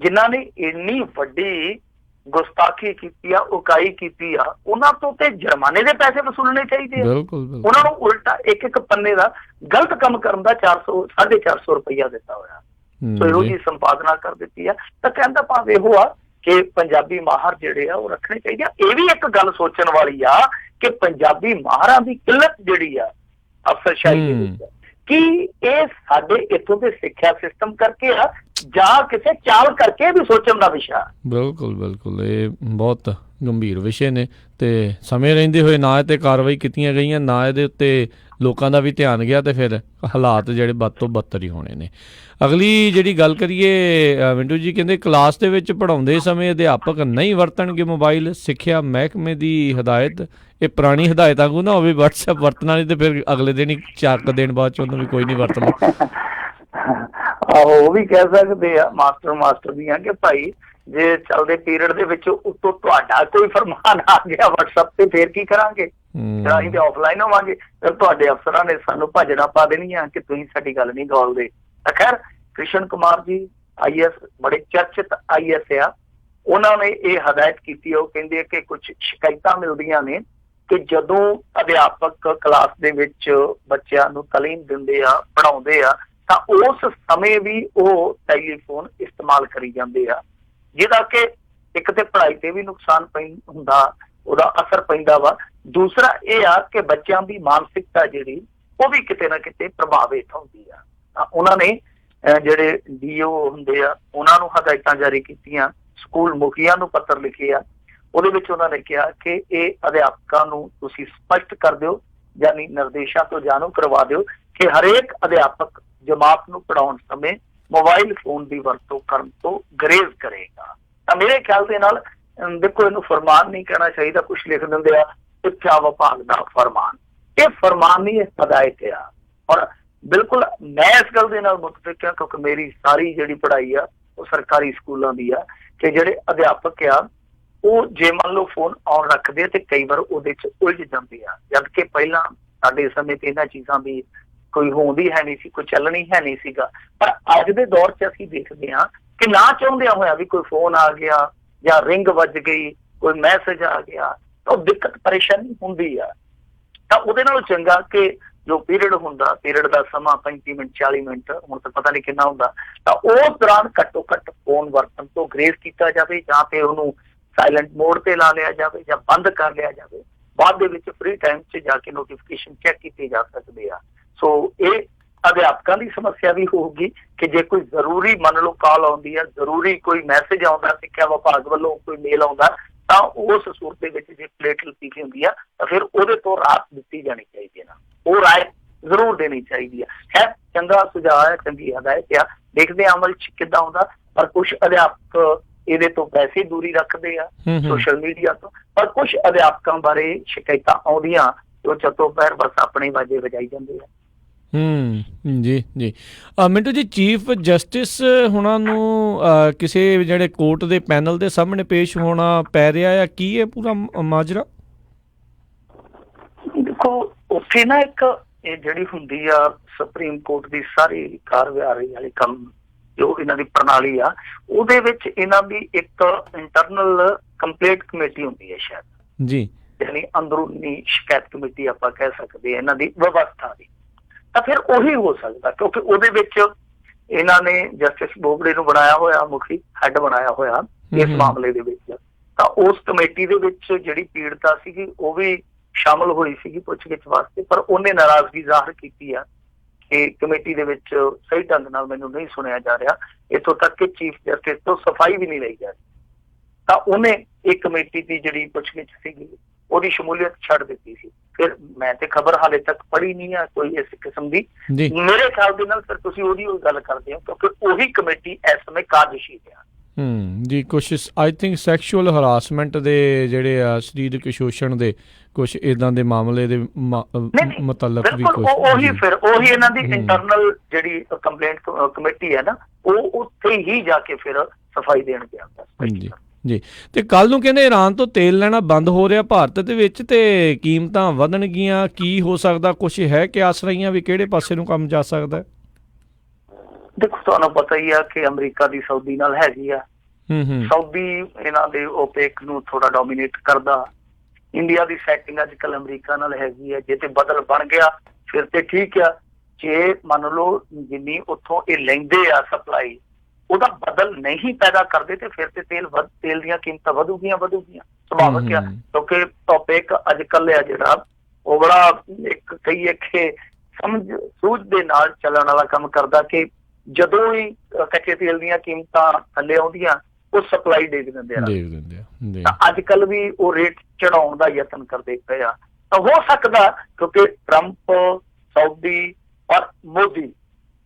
ਜਿਨ੍ਹਾਂ ਨੇ ਇੰਨੀ ਵੱਡੀ ਗੁਸਤਾਖੀ ਕੀਤੀ ਆ, ਉਕਾਈ ਕੀਤੀ ਆ, ਉਹਨਾਂ ਤੋਂ ਤੇ ਜੁਰਮਾਨੇ ਦੇ ਪੈਸੇ ਵਸੂਲਣੇ ਚਾਹੀਦੇ ਆ। ਬਿਲਕੁਲ ਉਹਨਾਂ ਨੂੰ ਉਲਟਾ ਇੱਕ ਪੰਨੇ ਦਾ ਗਲਤ ਕੰਮ ਕਰਨ ਦਾ 450 ਰੁਪਈਆ ਦਿੱਤਾ ਹੋਇਆ। ਸੋ ਇਹੋ ਜਿਹੀ ਸੰਪਾਦਨਾ ਕਰ ਦਿੱਤੀ ਆ। ਤਾਂ ਕਹਿੰਦਾ ਭਾਵ ਇਹੋ ਆ ਕਿ ਪੰਜਾਬੀ ਮਾਹਰ ਜਿਹੜੇ ਆ ਉਹ ਰੱਖਣੇ ਚਾਹੀਦੇ ਆ। ਇਹ ਵੀ ਇੱਕ ਗੱਲ ਸੋਚਣ ਵਾਲੀ ਆ ਕਿ ਪੰਜਾਬੀ ਮਾਹਰਾਂ ਦੀ ਕਿੱਲਤ ਜਿਹੜੀ ਆ ਅਫਸਰਸ਼ਾਹੀ ਦੇ ਵਿੱਚ, ਕੀ ਇਹ ਸਾਡੇ ਇੱਥੋਂ ਦੇ ਸਿੱਖਿਆ ਸਿਸਟਮ ਕਰਕੇ ਆ ਜਾਂ ਕਿਸੇ ਚਾਲ ਕਰਕੇ ਵੀ ਸੋਚਣ ਦਾ ਵਿਸ਼ਾ। ਬਿਲਕੁਲ ਇਹ ਬਹੁਤ ਗੰਭੀਰ ਵਿਸ਼ੇ ਨੇ ਤੇ ਸਮੇਂ ਰਹਿੰਦੇ ਹੋਏ ਨਾ ਇਹ 'ਤੇ ਕਾਰਵਾਈ ਕੀਤੀਆਂ ਗਈਆਂ, ਨਾ ਇਹਦੇ ਉੱਤੇ ਲੋਕਾਂ ਦਾ ਵੀ ਧਿਆਨ ਗਿਆ, ਤੇ ਫਿਰ ਹਾਲਾਤ ਜਿਹੜੇ ਬਦ ਤੋਂ ਬਦਤਰ ਹੀ ਹੋਣੇ ਨੇ। ਅਗਲੀ ਜਿਹੜੀ ਗੱਲ ਕਰੀਏ ਮਿੰਟੂ ਜੀ, ਕਹਿੰਦੇ ਕਲਾਸ ਦੇ ਵਿੱਚ ਪੜ੍ਹਾਉਂਦੇ ਸਮੇਂ ਅਧਿਆਪਕ ਨਹੀਂ ਵਰਤਣਗੇ ਮੋਬਾਈਲ, ਸਿੱਖਿਆ ਮਹਿਕਮੇ ਦੀ ਹਦਾਇਤ। ਇਹ ਪੁਰਾਣੀ ਹਦਾਇਤ ਵਾਂਗੂ ਨਾ ਹੋਵੇ WhatsApp ਵਰਤਣਾ ਨਹੀਂ ਤੇ ਫਿਰ ਅਗਲੇ ਦਿਨ ਹੀ 4 ਦਿਨ ਬਾਅਦ 'ਚ ਉਹਨੂੰ ਵੀ ਕੋਈ ਨਹੀਂ ਵਰਤਣਾ। ਆਹੋ, ਉਹ ਵੀ ਕਹਿ ਸਕਦੇ ਆ ਮਾਸਟਰ ਦੀਆਂ ਕਿ ਭਾਈ ਜੇ ਚੱਲਦੇ ਪੀਰੀਅਡ ਦੇ ਵਿੱਚ ਉੱਤੋਂ ਤੁਹਾਡਾ ਕੋਈ ਫਰਮਾਨ ਆ ਗਿਆ WhatsApp ਤੇ, ਫੇਰ ਕੀ ਕਰਾਂਗੇ? ਅਸੀਂ ਤੇ ਆਫਲਾਈਨ ਹੋਵਾਂਗੇ, ਫਿਰ ਤੁਹਾਡੇ ਅਫਸਰਾਂ ਨੇ ਸਾਨੂੰ ਭਾਜਣਾ ਪਾ ਦੇਣੀਆਂ ਕਿ ਤੁਸੀਂ ਸਾਡੀ ਗੱਲ ਨਹੀਂ ਗੌਲਦੇ। ਤਾਂ ਖੈਰ ਕ੍ਰਿਸ਼ਨ ਕੁਮਾਰ ਜੀ IAS ਬੜੇ ਚਰਚਿਤ IAS ਆ, ਉਹਨਾਂ ਨੇ ਇਹ ਹਦਾਇਤ ਕੀਤੀ। ਉਹ ਕਹਿੰਦੇ ਕਿ ਕੁਝ ਸ਼ਿਕਾਇਤਾਂ ਮਿਲਦੀਆਂ ਨੇ ਕਿ ਜਦੋਂ ਅਧਿਆਪਕ ਕਲਾਸ ਦੇ ਵਿੱਚ ਬੱਚਿਆਂ ਨੂੰ ਤਾਲੀਮ ਦਿੰਦੇ ਆ, ਪੜ੍ਹਾਉਂਦੇ ਆ, ਤਾਂ ਉਸ ਸਮੇਂ ਵੀ ਉਹ ਟੈਲੀਫੋਨ ਇਸਤੇਮਾਲ ਕਰੀ ਜਾਂਦੇ ਆ, ਜਿਹਦਾ ਕਿ ਇੱਕ ਤੇ ਪੜ੍ਹਾਈ ਤੇ ਵੀ ਨੁਕਸਾਨ ਹੁੰਦਾ, ਉਹਦਾ ਅਸਰ ਪੈਂਦਾ ਵਾ। ਦੂਸਰਾ ਇਹ ਆ ਕਿ ਬੱਚਿਆਂ ਦੀ ਮਾਨਸਿਕਤਾ ਜਿਹੜੀ ਉਹ ਵੀ ਕਿਤੇ ਨਾ ਕਿਤੇ ਪ੍ਰਭਾਵਿਤ ਹੁੰਦੀ ਆ। ਤਾਂ ਉਹਨਾਂ ਨੇ ਜਿਹੜੇ DO ਹੁੰਦੇ ਆ ਉਹਨਾਂ ਨੂੰ ਹਦਾਇਤਾਂ ਜਾਰੀ ਕੀਤੀਆਂ, ਸਕੂਲ ਮੁਖੀਆਂ ਨੂੰ ਪੱਤਰ ਲਿਖੇ ਆ। ਉਹਦੇ ਵਿੱਚ ਉਹਨਾਂ ਨੇ ਕਿਹਾ ਕਿ ਇਹ ਅਧਿਆਪਕਾਂ ਨੂੰ ਤੁਸੀਂ ਸਪਸ਼ਟ ਕਰ ਦਿਓ, ਯਾਨੀ ਨਿਰਦੇਸ਼ਾਂ ਤੋਂ ਜਾਣੂ ਕਰਵਾ ਦਿਓ ਕਿ ਹਰੇਕ ਅਧਿਆਪਕ ਜਮਾਤ ਨੂੰ ਪੜ੍ਹਾਉਣ ਸਮੇਂ ਮੋਬਾਈਲ ਫੋਨ ਦੀ ਵਰਤੋਂ ਕਰਨ ਤੋਂ ਗਰੇਜ਼ ਕਰੇਗਾ। ਤਾਂ ਮੇਰੇ ਖਿਆਲ ਦੇ ਨਾਲ ਦੇਖੋ, ਇਹਨੂੰ ਫਰਮਾਨ ਨਹੀਂ ਕਹਿਣਾ ਚਾਹੀਦਾ, ਕੁਛ ਲਿਖ ਦਿੰਦੇ ਆ ਸਿੱਖਿਆ ਵਿਭਾਗ ਦਾ ਫਰਮਾਨ। ਇਹ ਫਰਮਾਨ ਨਹੀਂ, ਇਹ ਹਦਾਇਤ ਆ। ਔਰ ਬਿਲਕੁਲ ਮੈਂ ਇਸ ਗੱਲ ਦੇ ਨਾਲ ਮੁਤਫਿਕ ਹਾਂ ਕਿਉਂਕਿ ਮੇਰੀ ਸਾਰੀ ਜਿਹੜੀ ਪੜ੍ਹਾਈ ਆ ਉਹ ਸਰਕਾਰੀ ਸਕੂਲਾਂ ਦੀ ਆ ਕਿ ਜਿਹੜੇ ਅਧਿਆਪਕ ਆ ਉਹ ਜੇ ਮੰਨ ਲਓ ਫੋਨ ਆਨ ਰੱਖਦੇ ਆ ਤੇ ਕਈ ਵਾਰ ਉਹਦੇ ਚ ਉਲਝ ਜਾਂਦੇ ਆ, ਜਦ ਕਿ ਪਹਿਲਾਂ ਸਾਡੇ ਸਮੇਂ ਤੇ ਇਹਨਾਂ ਚੀਜ਼ਾਂ ਦੀ ਕੋਈ ਹੋਂਦੀ ਹੈ ਨਹੀਂ ਸੀ, ਕੋਈ ਚੱਲਣੀ ਹੈ ਨਹੀਂ ਸੀਗਾ। ਪਰ ਅੱਜ ਦੇ ਦੌਰ 'ਚ ਅਸੀਂ ਦੇਖਦੇ ਹਾਂ ਕਿ ਨਾ ਚਾਹੁੰਦਿਆਂ ਹੋਇਆ ਵੀ ਕੋਈ ਫੋਨ ਆ ਗਿਆ ਜਾਂ ਰਿੰਗ ਵੱਜ ਗਈ, ਕੋਈ ਮੈਸੇਜ ਆ ਗਿਆ, ਤਾਂ ਉਹ ਦਿੱਕਤ ਪਰੇਸ਼ਾਨੀ ਹੁੰਦੀ ਆ। ਤਾਂ ਉਹਦੇ ਨਾਲੋਂ ਚੰਗਾ ਕਿ ਜੋ ਪੀਰੀਅਡ ਹੁੰਦਾ, ਪੀਰੀਅਡ ਦਾ ਸਮਾਂ 35 ਮਿੰਟ 40 ਮਿੰਟ, ਹੁਣ ਤਾਂ ਪਤਾ ਨਹੀਂ ਕਿੰਨਾ ਹੁੰਦਾ, ਤਾਂ ਉਸ ਦੌਰਾਨ ਘੱਟੋ ਘੱਟ ਫੋਨ ਵਰਤਣ ਤੋਂ ਗਰੇਜ਼ ਕੀਤਾ ਜਾਵੇ, ਜਾਂ ਤੇ ਉਹਨੂੰ ਸਾਇਲੈਂਟ ਮੋਡ ਤੇ ਲਾ ਲਿਆ ਜਾਵੇ ਜਾਂ ਬੰਦ ਕਰ ਲਿਆ ਜਾਵੇ। ਬਾਅਦ ਦੇ ਵਿੱਚ ਫ੍ਰੀ ਟਾਈਮ 'ਚ ਜਾ ਕੇ ਨੋਟੀਫਿਕੇਸ਼ਨ ਚੈੱਕ ਕੀਤੇ ਜਾ ਸਕਦੇ ਆ। ਸੋ ਇਹ ਅਧਿਆਪਕਾਂ ਦੀ ਸਮੱਸਿਆ ਵੀ ਹੋਊਗੀ ਕਿ ਜੇ ਕੋਈ ਜ਼ਰੂਰੀ ਮੰਨ ਲਓ ਕਾਲ ਆਉਂਦੀ ਆ, ਜ਼ਰੂਰੀ ਕੋਈ ਮੈਸੇਜ ਆਉਂਦਾ ਸਿੱਖਿਆ ਵਿਭਾਗ ਵੱਲੋਂ, ਕੋਈ ਮੇਲ ਆਉਂਦਾ, ਤਾਂ ਉਸ ਸੂਰਤ ਦੇ ਵਿੱਚ ਜੇ ਪਲੇਟ ਲਿਖੀ ਹੁੰਦੀ ਆ ਤਾਂ ਫਿਰ ਉਹਦੇ ਤੋਂ ਰਾਹਤ ਦਿੱਤੀ ਜਾਣੀ ਚਾਹੀਦੀ ਹੈ, ਨਾ ਉਹ ਰਾਏ ਜ਼ਰੂਰ ਦੇਣੀ ਚਾਹੀਦੀ ਆ। ਹੈ ਚੰਗਾ ਸੁਝਾਅ ਹੈ, ਚੰਗੀ ਹਦਾਇਤ ਆ, ਦੇਖਦੇ ਆ ਅਮਲ 'ਚ ਕਿੱਦਾਂ ਆਉਂਦਾ। ਪਰ ਕੁਛ ਅਧਿਆਪਕ ਇਹਦੇ ਤੋਂ ਵੈਸੇ ਦੂਰੀ ਰੱਖਦੇ ਆ ਸੋਸ਼ਲ ਮੀਡੀਆ ਤੋਂ, ਪਰ ਕੁਛ ਅਧਿਆਪਕਾਂ ਬਾਰੇ ਸ਼ਿਕਾਇਤਾਂ ਆਉਂਦੀਆਂ ਉਹ ਚੱਤੋ ਪੈਰ ਬਸ ਆਪਣੇ ਵਾਜੇ ਵਜਾਈ ਜਾਂਦੇ ਆ। ਜੀ ਮਿੰਟੂ ਜੀ, ਚੀਫ ਜਸਟਿਸ ਹੁਣਾਂ ਨੂੰ ਕਿਸੇ ਜਿਹੜੇ ਕੋਰਟ ਦੇ ਪੈਨਲ ਦੇ ਸਾਹਮਣੇ ਪੇਸ਼ ਹੋਣਾ ਪੈ ਰਿਹਾ ਆ, ਕੀ ਇਹ ਪੂਰਾ ਮਾਜਰਾ? ਦੇਖੋ, ਉੱਥੇ ਨਾ ਇੱਕ ਇਹ ਜਿਹੜੀ ਹੁੰਦੀ ਆ ਸੁਪਰੀਮ ਕੋਰਟ ਦੀ ਸਾਰੀ ਕਾਰਵਾਈ ਵਾਲੀ ਕੰਮ ਜੋ ਇਹਨਾਂ ਦੀ ਪ੍ਰਣਾਲੀ ਆ, ਉਹਦੇ ਵਿੱਚ ਇਹਨਾਂ ਦੀ ਇੱਕ ਇੰਟਰਨਲ ਕੰਪਲੇਂਟ ਕਮੇਟੀ ਹੁੰਦੀ ਹੈ ਸ਼ਾਇਦ ਜੀ, ਯਾਨੀ ਅੰਦਰੂਨੀ ਸ਼ਿਕਾਇਤ ਕਮੇਟੀ ਆਪਾਂ ਕਹਿ ਸਕਦੇ ਹਾਂ ਇਹਨਾਂ ਦੀ ਵਿਵਸਥਾ ਦੀ। ਤਾਂ ਫਿਰ ਉਹੀ ਹੋ ਸਕਦਾ ਕਿਉਂਕਿ ਉਹਦੇ ਵਿੱਚ ਇਹਨਾਂ ਨੇ ਜਸਟਿਸ ਬੋਬੜੇ ਨੂੰ ਬਣਾਇਆ ਹੋਇਆ, ਮੁਖੀ ਹੈਡ ਬਣਾਇਆ ਹੋਇਆ ਇਸ ਮਾਮਲੇ ਦੇ ਵਿੱਚ। ਤਾਂ ਉਸ ਕਮੇਟੀ ਦੇ ਵਿੱਚ ਜਿਹੜੀ ਪੀੜਤਾ ਸੀਗੀ ਉਹ ਵੀ ਸ਼ਾਮਲ ਹੋਈ ਸੀਗੀ ਪੁੱਛਗਿੱਛ ਵਾਸਤੇ, ਪਰ ਉਹਨੇ ਨਾਰਾਜ਼ਗੀ ਜ਼ਾਹਰ ਕੀਤੀ ਆ ਕਿ ਕਮੇਟੀ ਦੇ ਵਿੱਚ ਸਹੀ ਢੰਗ ਨਾਲ ਮੈਨੂੰ ਨਹੀਂ ਸੁਣਿਆ ਜਾ ਰਿਹਾ, ਇੱਥੋਂ ਤੱਕ ਕਿ ਚੀਫ ਜਸਟਿਸ ਤੋਂ ਸਫਾਈ ਵੀ ਨਹੀਂ ਲਈ ਜਾ ਰਹੀ। ਤਾਂ ਉਹਨੇ ਇਹ ਕਮੇਟੀ ਦੀ ਜਿਹੜੀ ਪੁੱਛਗਿੱਛ ਸੀਗੀ ਉਹਦੀ ਸ਼ਮੂਲੀਅਤ ਛੱਡ ਦਿੱਤੀ ਸੀ। ਫਿਰ ਮੈਂ ਤੇ ਖਬਰ ਹਾਲੇ ਤੱਕ ਪੜ੍ਹੀ ਨਹੀਂ ਆ ਕੋਈ ਇਸ ਕਿਸਮ ਦੀ, ਮੇਰੇ ਖਿਆਲ ਦੇ ਨਾਲ ਫਿਰ ਤੁਸੀਂ ਉਹਦੀ ਗੱਲ ਕਰਦੇ ਹੋ ਕਿਉਂਕਿ ਉਹੀ ਕਮੇਟੀ ਇਸ ਸਮੇਂ ਕਾਰਜਸ਼ੀਲ ਆ। ਜੀ, ਕੁਛ ਆਈ ਥਿੰਕ ਸੈਕਸ਼ੂਅਲ ਹਰਾਸਮੈਂਟ ਦੇ ਜਿਹੜੇ ਆ, ਸਰੀਰਕ ਸ਼ੋਸ਼ਣ ਦੇ ਕੁਛ ਏਦਾਂ ਦੇ ਮਾਮਲੇ ਦੇ ਮੁਤਲਕ ਵੀ ਉਹੀ ਇਹਨਾਂ ਦੀ ਇੰਟਰਨਲ ਜਿਹੜੀ ਕੰਪਲੇਂਟ ਕਮੇਟੀ ਹੈ ਨਾ, ਉਹ ਉੱਥੇ ਹੀ ਜਾ ਕੇ ਫਿਰ ਸਫਾਈ ਦੇਣ ਗਿਆ ਜੀ। ਤੇ ਕੱਲ ਨੂੰ ਕਹਿੰਦੇ ਈਰਾਨ ਤੋਂ ਤੇਲ ਲੈਣਾ ਬੰਦ ਹੋ ਰਿਹਾ ਭਾਰਤ ਦੇ ਵਿੱਚ ਤੇ ਕੀਮਤਾਂ ਵਧਣਗੀਆਂ, ਕੀ ਹੋ ਸਕਦਾ? ਕੁਛ ਹੈ ਕਿ ਆਸ ਰਹੀਆਂ ਵੀ ਕਿਹੜੇ ਪਾਸੇ ਨੂੰ ਕੰਮ ਜਾ ਸਕਦਾ? ਦੇਖੋ, ਤੁਹਾਨੂੰ ਪਤਾ ਹੀ ਆ ਕਿ ਅਮਰੀਕਾ ਦੀ ਸਾਊਦੀ ਨਾਲ ਹੈਗੀ ਆ, ਸਾਊਦੀ ਇਹਨਾਂ ਦੇ OPEC ਨੂੰ ਥੋੜਾ ਡੋਮੀਨੇਟ ਕਰਦਾ। ਇੰਡੀਆ ਦੀ ਸੈਟਿੰਗ ਅੱਜ ਕੱਲ ਅਮਰੀਕਾ ਨਾਲ ਹੈਗੀ ਹੈ, ਜੇ ਤੇ ਬਦਲ ਬਣ ਗਿਆ ਫਿਰ ਤੇ ਠੀਕ ਆ। ਜੇ ਮੰਨ ਲਓ ਜਿੰਨੀ ਉੱਥੋਂ ਇਹ ਲੈਂਦੇ ਆ ਸਪਲਾਈ ਉਹਦਾ ਬਦਲ ਨਹੀਂ ਪੈਦਾ ਕਰਦੇ ਤੇ ਫਿਰ ਤੇ ਤੇਲ ਦੀਆਂ ਕੀਮਤਾਂ ਵਧੂਗੀਆਂ ਸੁਭਾਵਿਕ ਆ। ਕਿਉਂਕਿ OPEC ਅੱਜ ਕੱਲ ਆ ਜਿਹੜਾ ਉਹ ਬੜਾ ਇੱਕ ਕਹੀਏ ਕਿ ਸਮਝ ਸੂਝ ਦੇ ਨਾਲ ਚੱਲਣ ਵਾਲਾ ਕੰਮ ਕਰਦਾ ਕਿ ਜਦੋਂ ਹੀ ਕੱਚੇ ਤੇਲ ਦੀਆਂ ਕੀਮਤਾਂ ਥੱਲੇ ਆਉਂਦੀਆਂ ਉਹ ਸਪਲਾਈ ਡੇਗ ਦਿੰਦੇ ਆ। ਤਾਂ ਅੱਜ ਕੱਲ ਵੀ ਉਹ ਰੇਟ ਚੜਾਉਣ ਦਾ ਯਤਨ ਕਰਦੇ ਪਏ ਆ। ਤਾਂ ਹੋ ਸਕਦਾ ਕਿਉਂਕਿ ਟਰੰਪ, ਸਾਊਦੀ ਔਰ ਮੋਦੀ,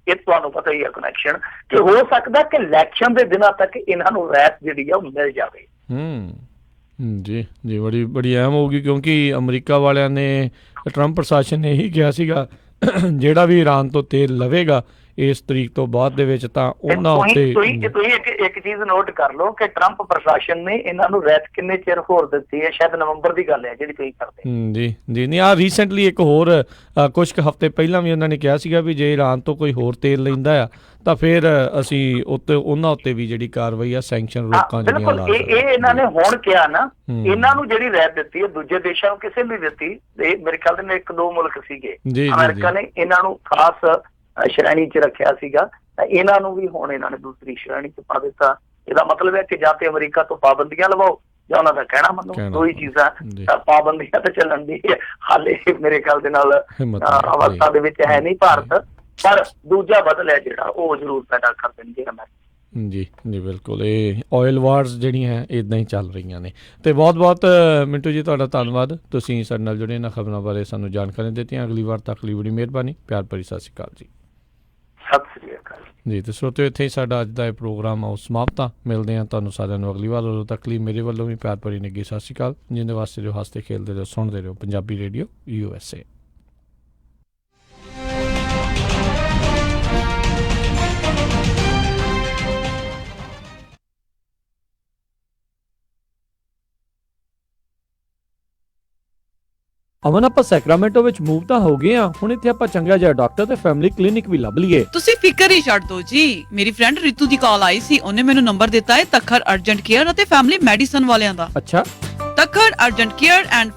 ਇਹ ਤੁਹਾਨੂੰ ਪਤਾ ਹੀ ਹੈ ਕਨੈਕਸ਼ਨ, ਕਿ ਹੋ ਸਕਦਾ ਕਿ ਇਲੈਕਸ਼ਨ ਦੇ ਦਿਨਾਂ ਤੱਕ ਇਹਨਾਂ ਨੂੰ ਰਾਇਤ ਜਿਹੜੀ ਆ ਉਹ ਮਿਲ ਜਾਵੇ। ਜੀ ਜੀ, ਬੜੀ ਅਹਿਮ ਹੋਊਗੀ ਕਿਉਂਕਿ ਅਮਰੀਕਾ ਵਾਲਿਆਂ ਨੇ, ਟਰੰਪ ਪ੍ਰਸ਼ਾਸਨ ਨੇ ਇਹੀ ਕਿਹਾ ਸੀਗਾ ਜਿਹੜਾ ਵੀ ਈਰਾਨ ਤੋਂ ਤੇਲ ਲਵੇਗਾ ਇਸ ਤਰੀਕ ਤੋਂ ਬਾਅਦ ਦੇ ਵਿੱਚ ਤਾਂ ਉਹਨਾਂ ਉੱਤੇ ਤੁਸੀਂ ਇੱਕ ਚੀਜ਼ ਨੋਟ ਕਰ ਲਓ ਕਿ ਟਰੰਪ ਪ੍ਰਸ਼ਾਸਨ ਨੇ ਇਹਨਾਂ ਨੂੰ ਰਾਇਤ ਕਿੰਨੇ ਚਿਰ ਹੋਰ ਦਿੱਤੀ ਹੈ, ਸ਼ਾਇਦ ਨਵੰਬਰ ਦੀ ਗੱਲ ਹੈ ਜਿਹੜੀ ਤੁਸੀਂ ਕਰਦੇ। ਜੀ ਨਹੀਂ, ਆਹ ਰੀਸੈਂਟਲੀ ਇੱਕ ਹੋਰ ਕੁਝ ਕੁ ਹਫ਼ਤੇ ਪਹਿਲਾਂ ਵੀ ਉਹਨਾਂ ਨੇ ਕਿਹਾ ਸੀਗਾ ਵੀ ਜੇ ਈਰਾਨ ਤੋਂ ਕੋਈ ਹੋਰ ਤੇਲ ਲੈਂਦਾ ਆ ਤਾਂ ਫਿਰ ਅਸੀਂ ਉਹਨਾਂ ਉੱਤੇ ਵੀ ਜਿਹੜੀ ਕਾਰਵਾਈ ਆ ਸੈਂਕਸ਼ਨ ਰੋਕਾਂ ਜਿਹੜੀਆਂ ਲਾ ਇਹ ਇਹਨਾਂ ਨੇ ਹੁਣ ਕਿਹਾ ਨਾ, ਇਹਨਾਂ ਨੂੰ ਜਿਹੜੀ ਰਾਇਤ ਦਿੱਤੀ ਹੈ ਦੂਜੇ ਦੇਸ਼ਾਂ ਨੂੰ ਕਿਸੇ ਨੂੰ ਦਿੱਤੀ। ਮੇਰੇ ਖਿਆਲ ਦੇ 1-2 ਮੁਲਕ ਸੀਗੇ, ਅਮਰੀਕਾ ਨੇ ਇਹਨਾਂ ਨੂੰ ਖਾਸ ਸ਼੍ਰੇਣੀ 'ਚ ਰੱਖਿਆ ਸੀਗਾ, ਤਾਂ ਇਹਨਾਂ ਨੂੰ ਵੀ ਹੁਣ ਇਹਨਾਂ ਨੇ ਦੂਸਰੀ ਸ਼੍ਰੇਣੀ 'ਚ ਪਾ ਦਿੱਤਾ। ਇਹਦਾ ਮਤਲਬ ਹੈ ਕਿ ਜਾਂ ਤੇ ਅਮਰੀਕਾ ਤੋਂ ਪਾਬੰਦੀਆਂ ਲਵਾਓ ਜਾਂ ਉਹਨਾਂ ਦਾ ਕਹਿਣਾ ਮੰਨੋ, ਦੋ ਹੀ ਚੀਜ਼ਾਂ। ਤਾਂ ਪਾਬੰਦੀਆਂ ਤਾਂ ਚੱਲਣ ਦੀ ਹਾਲੇ ਮੇਰੇ ਖਿਆਲ ਦੇ ਨਾਲ ਅਵਸਥਾ ਦੇ ਵਿੱਚ ਹੈ ਨਹੀਂ ਭਾਰਤ, ਪਰ ਦੂਜਾ ਬਦਲ ਹੈ ਜਿਹੜਾ ਉਹ ਜ਼ਰੂਰ ਪੈਦਾ ਕਰ ਦੇਣਗੇ ਅਮਰੀਕਾ। ਜੀ ਬਿਲਕੁਲ, ਇਹ ਆਇਲ ਵਾਰਸ ਜਿਹੜੀਆਂ ਇੱਦਾਂ ਹੀ ਚੱਲ ਰਹੀਆਂ ਨੇ। ਤੇ ਬਹੁਤ ਮਿੰਟੂ ਜੀ ਤੁਹਾਡਾ ਧੰਨਵਾਦ, ਤੁਸੀਂ ਸਾਡੇ ਨਾਲ ਜੁੜੇ ਇਹਨਾਂ ਖਬਰਾਂ ਬਾਰੇ ਸਾਨੂੰ ਜਾਣਕਾਰੀ ਦਿੱਤੀਆਂ। ਅਗਲੀ ਵਾਰ ਤੱਕ ਲਈ ਬੜੀ ਮਿਹਰਬਾਨੀ। ਪਿਆਰ ਭਰੀ ਸਤਿ ਸ਼੍ਰੀ ਅਕਾਲ ਜੀ। ਸਤਿ ਸ਼੍ਰੀ ਅਕਾਲ ਜੀ। ਤੇ ਸਰੋਤਿਓ, ਇੱਥੇ ਹੀ ਸਾਡਾ ਅੱਜ ਦਾ ਇਹ ਪ੍ਰੋਗਰਾਮ ਆਓ ਸਮਾਪਤ ਆ। ਮਿਲਦੇ ਹਾਂ ਤੁਹਾਨੂੰ ਸਾਰਿਆਂ ਨੂੰ ਅਗਲੀ ਵਾਰ। ਉਦੋਂ ਤੱਕ ਲਈ ਮੇਰੇ ਵੱਲੋਂ ਵੀ ਪਿਆਰ ਭਰੀ ਨਿੱਘੀ ਸਤਿ ਸ਼੍ਰੀ ਅਕਾਲ। ਜਿੰਦੇ ਵਾਸਤੇ ਜੋ ਹੱਸਦੇ ਖੇਲਦੇ ਰਹੋ, ਸੁਣਦੇ ਰਹੋ ਪੰਜਾਬੀ ਰੇਡੀਓ USA। ਅਮਨ, ਆਪਾਂ ਸੈਕਰਾਮੈਂਟੋ ਵਿੱਚ ਮੂਵ ਤਾਂ ਹੋ ਗਏ ਆ, ਹੁਣ ਇੱਥੇ ਆਪਾਂ ਚੰਗਾ ਜਿਹਾ ਡਾਕਟਰ ਤੇ ਫੈਮਿਲੀ ਕਲੀਨਿਕ ਵੀ ਲੱਭ ਲਈਏ। ਤੁਸੀਂ ਫਿਕਰ ਹੀ ਛੱਡ ਦਿਓ ਜੀ। ਮੇਰੀ ਫਰੈਂਡ ਰਿਤੂ ਦੀ ਕਾਲ ਆਈ ਸੀ, ਉਹਨੇ ਮੈਨੂੰ ਨੰਬਰ ਦਿੱਤਾ ਹੈ ਤੱਖਰ ਅਰਜੈਂਟ ਕੇਅਰ ਅਤੇ ਫੈਮਿਲੀ ਮੈਡੀਸਨ ਵਾਲਿਆਂ ਦਾ। ਅੱਛਾ, ਤੱਖਰ ਅਰਜੈਂਟ ਕੇਅਰ ਐਂਡ